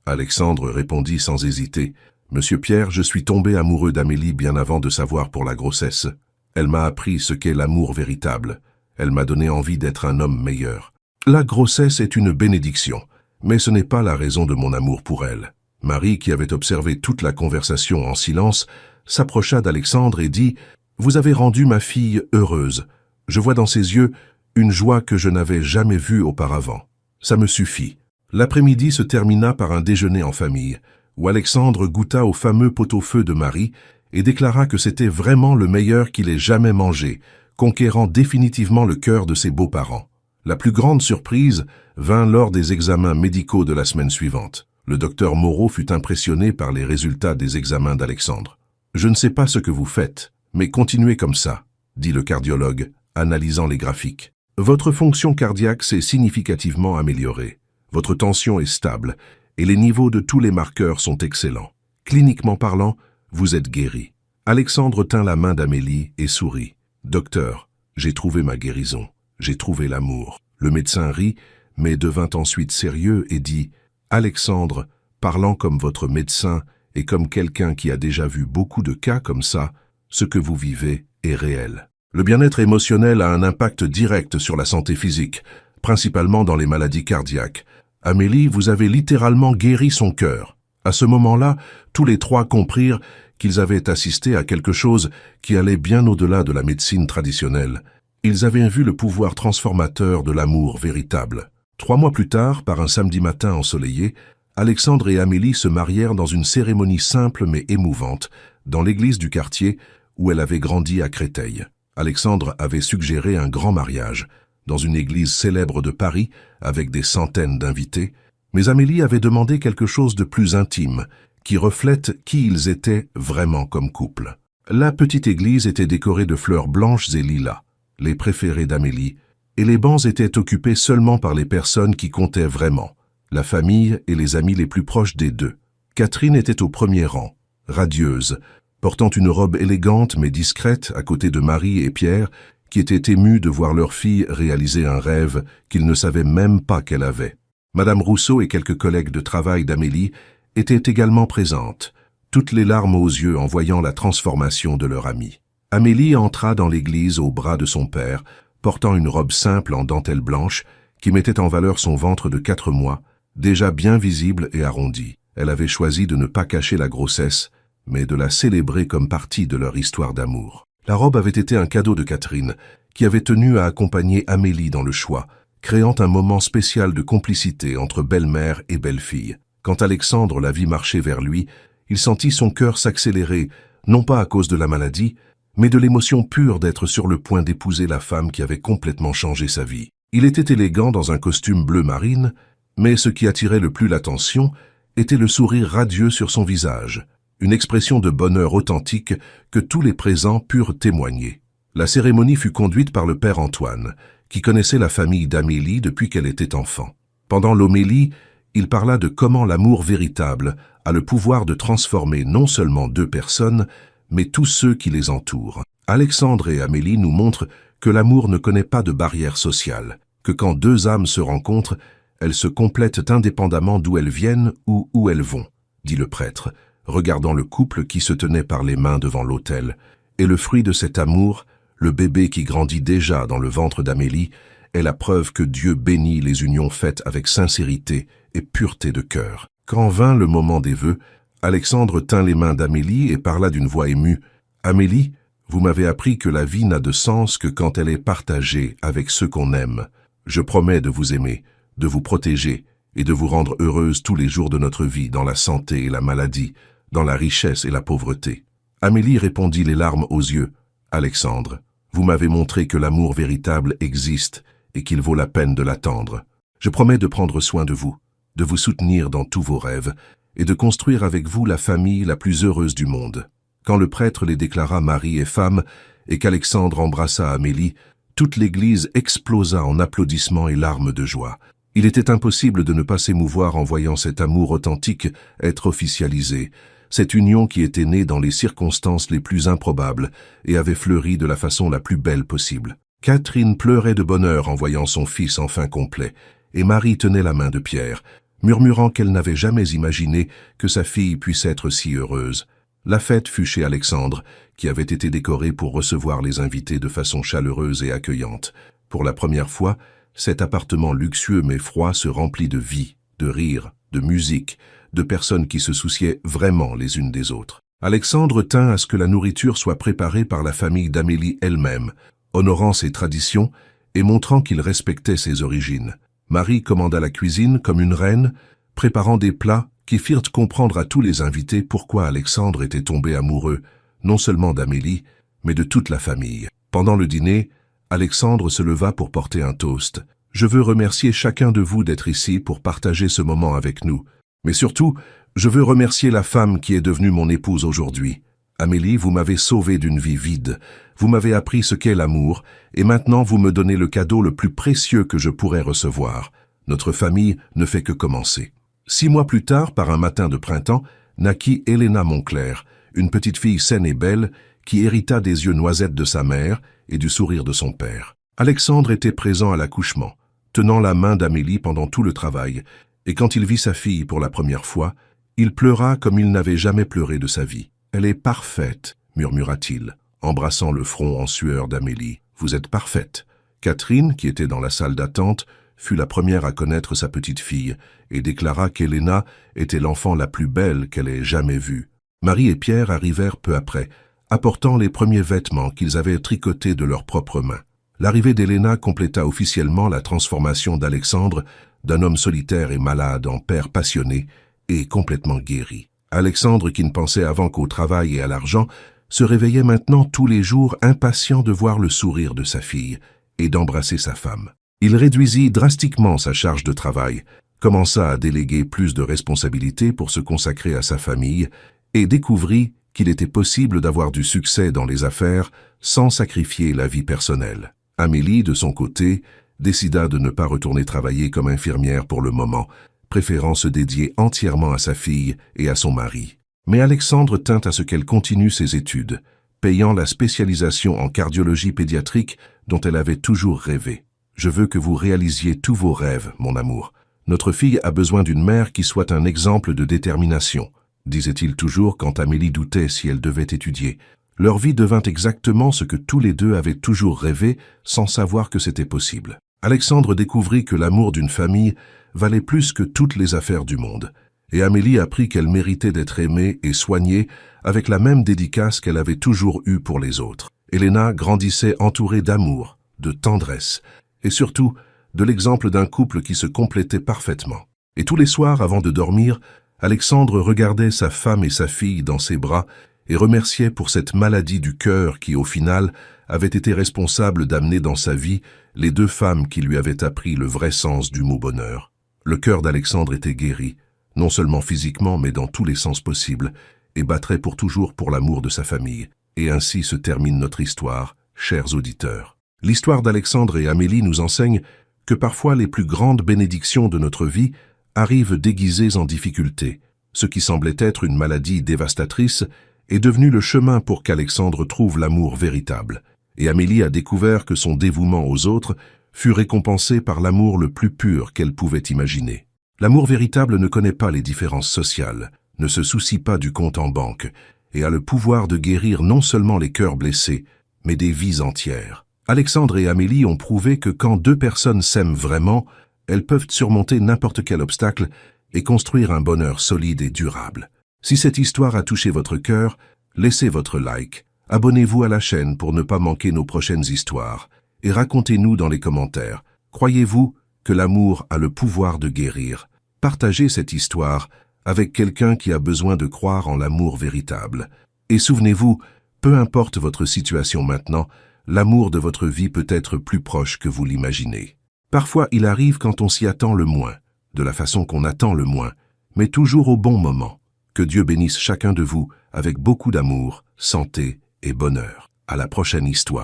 Alexandre répondit sans hésiter « Monsieur Pierre, je suis tombé amoureux d'Amélie bien avant de savoir pour la grossesse. Elle m'a appris ce qu'est l'amour véritable. Elle m'a donné envie d'être un homme meilleur. La grossesse est une bénédiction, mais ce n'est pas la raison de mon amour pour elle. » Marie, qui avait observé toute la conversation en silence, s'approcha d'Alexandre et dit « Vous avez rendu ma fille heureuse. Je vois dans ses yeux une joie que je n'avais jamais vue auparavant. Ça me suffit. » L'après-midi se termina par un déjeuner en famille, où Alexandre goûta au fameux pot-au-feu de Marie et déclara que c'était vraiment le meilleur qu'il ait jamais mangé, conquérant définitivement le cœur de ses beaux-parents. La plus grande surprise vint lors des examens médicaux de la semaine suivante. Le docteur Moreau fut impressionné par les résultats des examens d'Alexandre. « Je ne sais pas ce que vous faites, mais continuez comme ça, » dit le cardiologue, analysant les graphiques. « Votre fonction cardiaque s'est significativement améliorée. Votre tension est stable et les niveaux de tous les marqueurs sont excellents. Cliniquement parlant, vous êtes guéri. » Alexandre tint la main d'Amélie et sourit. « Docteur, j'ai trouvé ma guérison. J'ai trouvé l'amour. » Le médecin rit, mais devint ensuite sérieux et dit « Alexandre, parlant comme votre médecin Et comme quelqu'un qui a déjà vu beaucoup de cas comme ça, ce que vous vivez est réel. Le bien-être émotionnel a un impact direct sur la santé physique, principalement dans les maladies cardiaques. Amélie, vous avez littéralement guéri son cœur. À ce moment-là, tous les trois comprirent qu'ils avaient assisté à quelque chose qui allait bien au-delà de la médecine traditionnelle. Ils avaient vu le pouvoir transformateur de l'amour véritable. 3 mois plus tard, par un samedi matin ensoleillé, Alexandre et Amélie se marièrent dans une cérémonie simple mais émouvante, dans l'église du quartier où elle avait grandi à Créteil. Alexandre avait suggéré un grand mariage, dans une église célèbre de Paris, avec des centaines d'invités, mais Amélie avait demandé quelque chose de plus intime, qui reflète qui ils étaient vraiment comme couple. La petite église était décorée de fleurs blanches et lilas, les préférées d'Amélie, et les bancs étaient occupés seulement par les personnes qui comptaient vraiment, la famille et les amis les plus proches des deux. Catherine était au premier rang, radieuse, portant une robe élégante mais discrète à côté de Marie et Pierre, qui étaient émus de voir leur fille réaliser un rêve qu'ils ne savaient même pas qu'elle avait. Madame Rousseau et quelques collègues de travail d'Amélie étaient également présentes, toutes les larmes aux yeux en voyant la transformation de leur amie. Amélie entra dans l'église au bras de son père, portant une robe simple en dentelle blanche qui mettait en valeur son ventre de 4 mois, déjà bien visible et arrondi. Elle avait choisi de ne pas cacher la grossesse, mais de la célébrer comme partie de leur histoire d'amour. La robe avait été un cadeau de Catherine, qui avait tenu à accompagner Amélie dans le choix, créant un moment spécial de complicité entre belle-mère et belle-fille. Quand Alexandre la vit marcher vers lui, il sentit son cœur s'accélérer, non pas à cause de la maladie, mais de l'émotion pure d'être sur le point d'épouser la femme qui avait complètement changé sa vie. Il était élégant dans un costume bleu marine, mais ce qui attirait le plus l'attention était le sourire radieux sur son visage, une expression de bonheur authentique que tous les présents purent témoigner. La cérémonie fut conduite par le père Antoine, qui connaissait la famille d'Amélie depuis qu'elle était enfant. Pendant l'homélie, il parla de comment l'amour véritable a le pouvoir de transformer non seulement 2 personnes, mais tous ceux qui les entourent. Alexandre et Amélie nous montrent que l'amour ne connaît pas de barrière sociale, que quand 2 âmes se rencontrent, elles se complètent indépendamment d'où elles viennent ou où elles vont, dit le prêtre, regardant le couple qui se tenait par les mains devant l'autel. Et le fruit de cet amour, le bébé qui grandit déjà dans le ventre d'Amélie, est la preuve que Dieu bénit les unions faites avec sincérité et pureté de cœur. Quand vint le moment des vœux, Alexandre tint les mains d'Amélie et parla d'une voix émue. « Amélie, vous m'avez appris que la vie n'a de sens que quand elle est partagée avec ceux qu'on aime. Je promets de vous aimer, de vous protéger et de vous rendre heureuse tous les jours de notre vie, dans la santé et la maladie, dans la richesse et la pauvreté. » Amélie répondit les larmes aux yeux. « Alexandre, vous m'avez montré que l'amour véritable existe et qu'il vaut la peine de l'attendre. Je promets de prendre soin de vous soutenir dans tous vos rêves et de construire avec vous la famille la plus heureuse du monde. » Quand le prêtre les déclara mari et femme et qu'Alexandre embrassa Amélie, toute l'église explosa en applaudissements et larmes de joie. Il était impossible de ne pas s'émouvoir en voyant cet amour authentique être officialisé, cette union qui était née dans les circonstances les plus improbables et avait fleuri de la façon la plus belle possible. Catherine pleurait de bonheur en voyant son fils enfin complet, et Marie tenait la main de Pierre, murmurant qu'elle n'avait jamais imaginé que sa fille puisse être si heureuse. La fête fut chez Alexandre, qui avait été décoré pour recevoir les invités de façon chaleureuse et accueillante. Pour la première fois, cet appartement luxueux mais froid se remplit de vie, de rire, de musique, de personnes qui se souciaient vraiment les unes des autres. Alexandre tint à ce que la nourriture soit préparée par la famille d'Amélie elle-même, honorant ses traditions et montrant qu'il respectait ses origines. Marie commanda la cuisine comme une reine, préparant des plats qui firent comprendre à tous les invités pourquoi Alexandre était tombé amoureux, non seulement d'Amélie, mais de toute la famille. Pendant le dîner, Alexandre se leva pour porter un toast. « Je veux remercier chacun de vous d'être ici pour partager ce moment avec nous. Mais surtout, je veux remercier la femme qui est devenue mon épouse aujourd'hui. Amélie, vous m'avez sauvé d'une vie vide. Vous m'avez appris ce qu'est l'amour, et maintenant vous me donnez le cadeau le plus précieux que je pourrais recevoir. Notre famille ne fait que commencer. » 6 mois plus tard, par un matin de printemps, naquit Helena Moncler, une petite fille saine et belle qui hérita des yeux noisettes de sa mère et du sourire de son père. Alexandre était présent à l'accouchement, tenant la main d'Amélie pendant tout le travail, et quand il vit sa fille pour la première fois, Il pleura comme il n'avait jamais pleuré de sa vie. « Elle est parfaite », murmura-t-il, embrassant le front en sueur d'Amélie. « Vous êtes parfaite. » Catherine, qui était dans la salle d'attente, fut la première à connaître sa petite fille et déclara qu'Helena était l'enfant la plus belle qu'elle ait jamais vue. Marie et Pierre arrivèrent peu après, apportant les premiers vêtements qu'ils avaient tricotés de leurs propres mains. L'arrivée d'Helena compléta officiellement la transformation d'Alexandre d'un homme solitaire et malade en père passionné et complètement guéri. Alexandre, qui ne pensait avant qu'au travail et à l'argent, se réveillait maintenant tous les jours impatient de voir le sourire de sa fille et d'embrasser sa femme. Il réduisit drastiquement sa charge de travail, commença à déléguer plus de responsabilités pour se consacrer à sa famille et découvrit qu'il était possible d'avoir du succès dans les affaires sans sacrifier la vie personnelle. Amélie, de son côté, décida de ne pas retourner travailler comme infirmière pour le moment, préférant se dédier entièrement à sa fille et à son mari. Mais Alexandre tint à ce qu'elle continue ses études, payant la spécialisation en cardiologie pédiatrique dont elle avait toujours rêvé. « Je veux que vous réalisiez tous vos rêves, mon amour. Notre fille a besoin d'une mère qui soit un exemple de détermination, » disait-il toujours quand Amélie doutait si elle devait étudier. Leur vie devint exactement ce que tous les deux avaient toujours rêvé sans savoir que c'était possible. Alexandre découvrit que l'amour d'une famille valait plus que toutes les affaires du monde, et Amélie apprit qu'elle méritait d'être aimée et soignée avec la même dédicace qu'elle avait toujours eue pour les autres. Helena grandissait entourée d'amour, de tendresse, et surtout de l'exemple d'un couple qui se complétait parfaitement. Et tous les soirs, avant de dormir, Alexandre regardait sa femme et sa fille dans ses bras et remerciait pour cette maladie du cœur qui, au final, avait été responsable d'amener dans sa vie les deux femmes qui lui avaient appris le vrai sens du mot bonheur. Le cœur d'Alexandre était guéri, non seulement physiquement, mais dans tous les sens possibles, et battrait pour toujours pour l'amour de sa famille. Et ainsi se termine notre histoire, chers auditeurs. L'histoire d'Alexandre et Amélie nous enseigne que parfois les plus grandes bénédictions de notre vie arrivent déguisées en difficultés. Ce qui semblait être une maladie dévastatrice est devenu le chemin pour qu'Alexandre trouve l'amour véritable. Et Amélie a découvert que son dévouement aux autres fut récompensé par l'amour le plus pur qu'elle pouvait imaginer. L'amour véritable ne connaît pas les différences sociales, ne se soucie pas du compte en banque, et a le pouvoir de guérir non seulement les cœurs blessés, mais des vies entières. Alexandre et Amélie ont prouvé que quand deux personnes s'aiment vraiment, elles peuvent surmonter n'importe quel obstacle et construire un bonheur solide et durable. Si cette histoire a touché votre cœur, laissez votre like, abonnez-vous à la chaîne pour ne pas manquer nos prochaines histoires, et racontez-nous dans les commentaires, croyez-vous que l'amour a le pouvoir de guérir? Partagez cette histoire avec quelqu'un qui a besoin de croire en l'amour véritable. Et souvenez-vous, peu importe votre situation maintenant, l'amour de votre vie peut être plus proche que vous l'imaginez. Parfois, il arrive quand on s'y attend le moins, de la façon qu'on attend le moins, mais toujours au bon moment. Que Dieu bénisse chacun de vous avec beaucoup d'amour, santé et bonheur. À la prochaine histoire.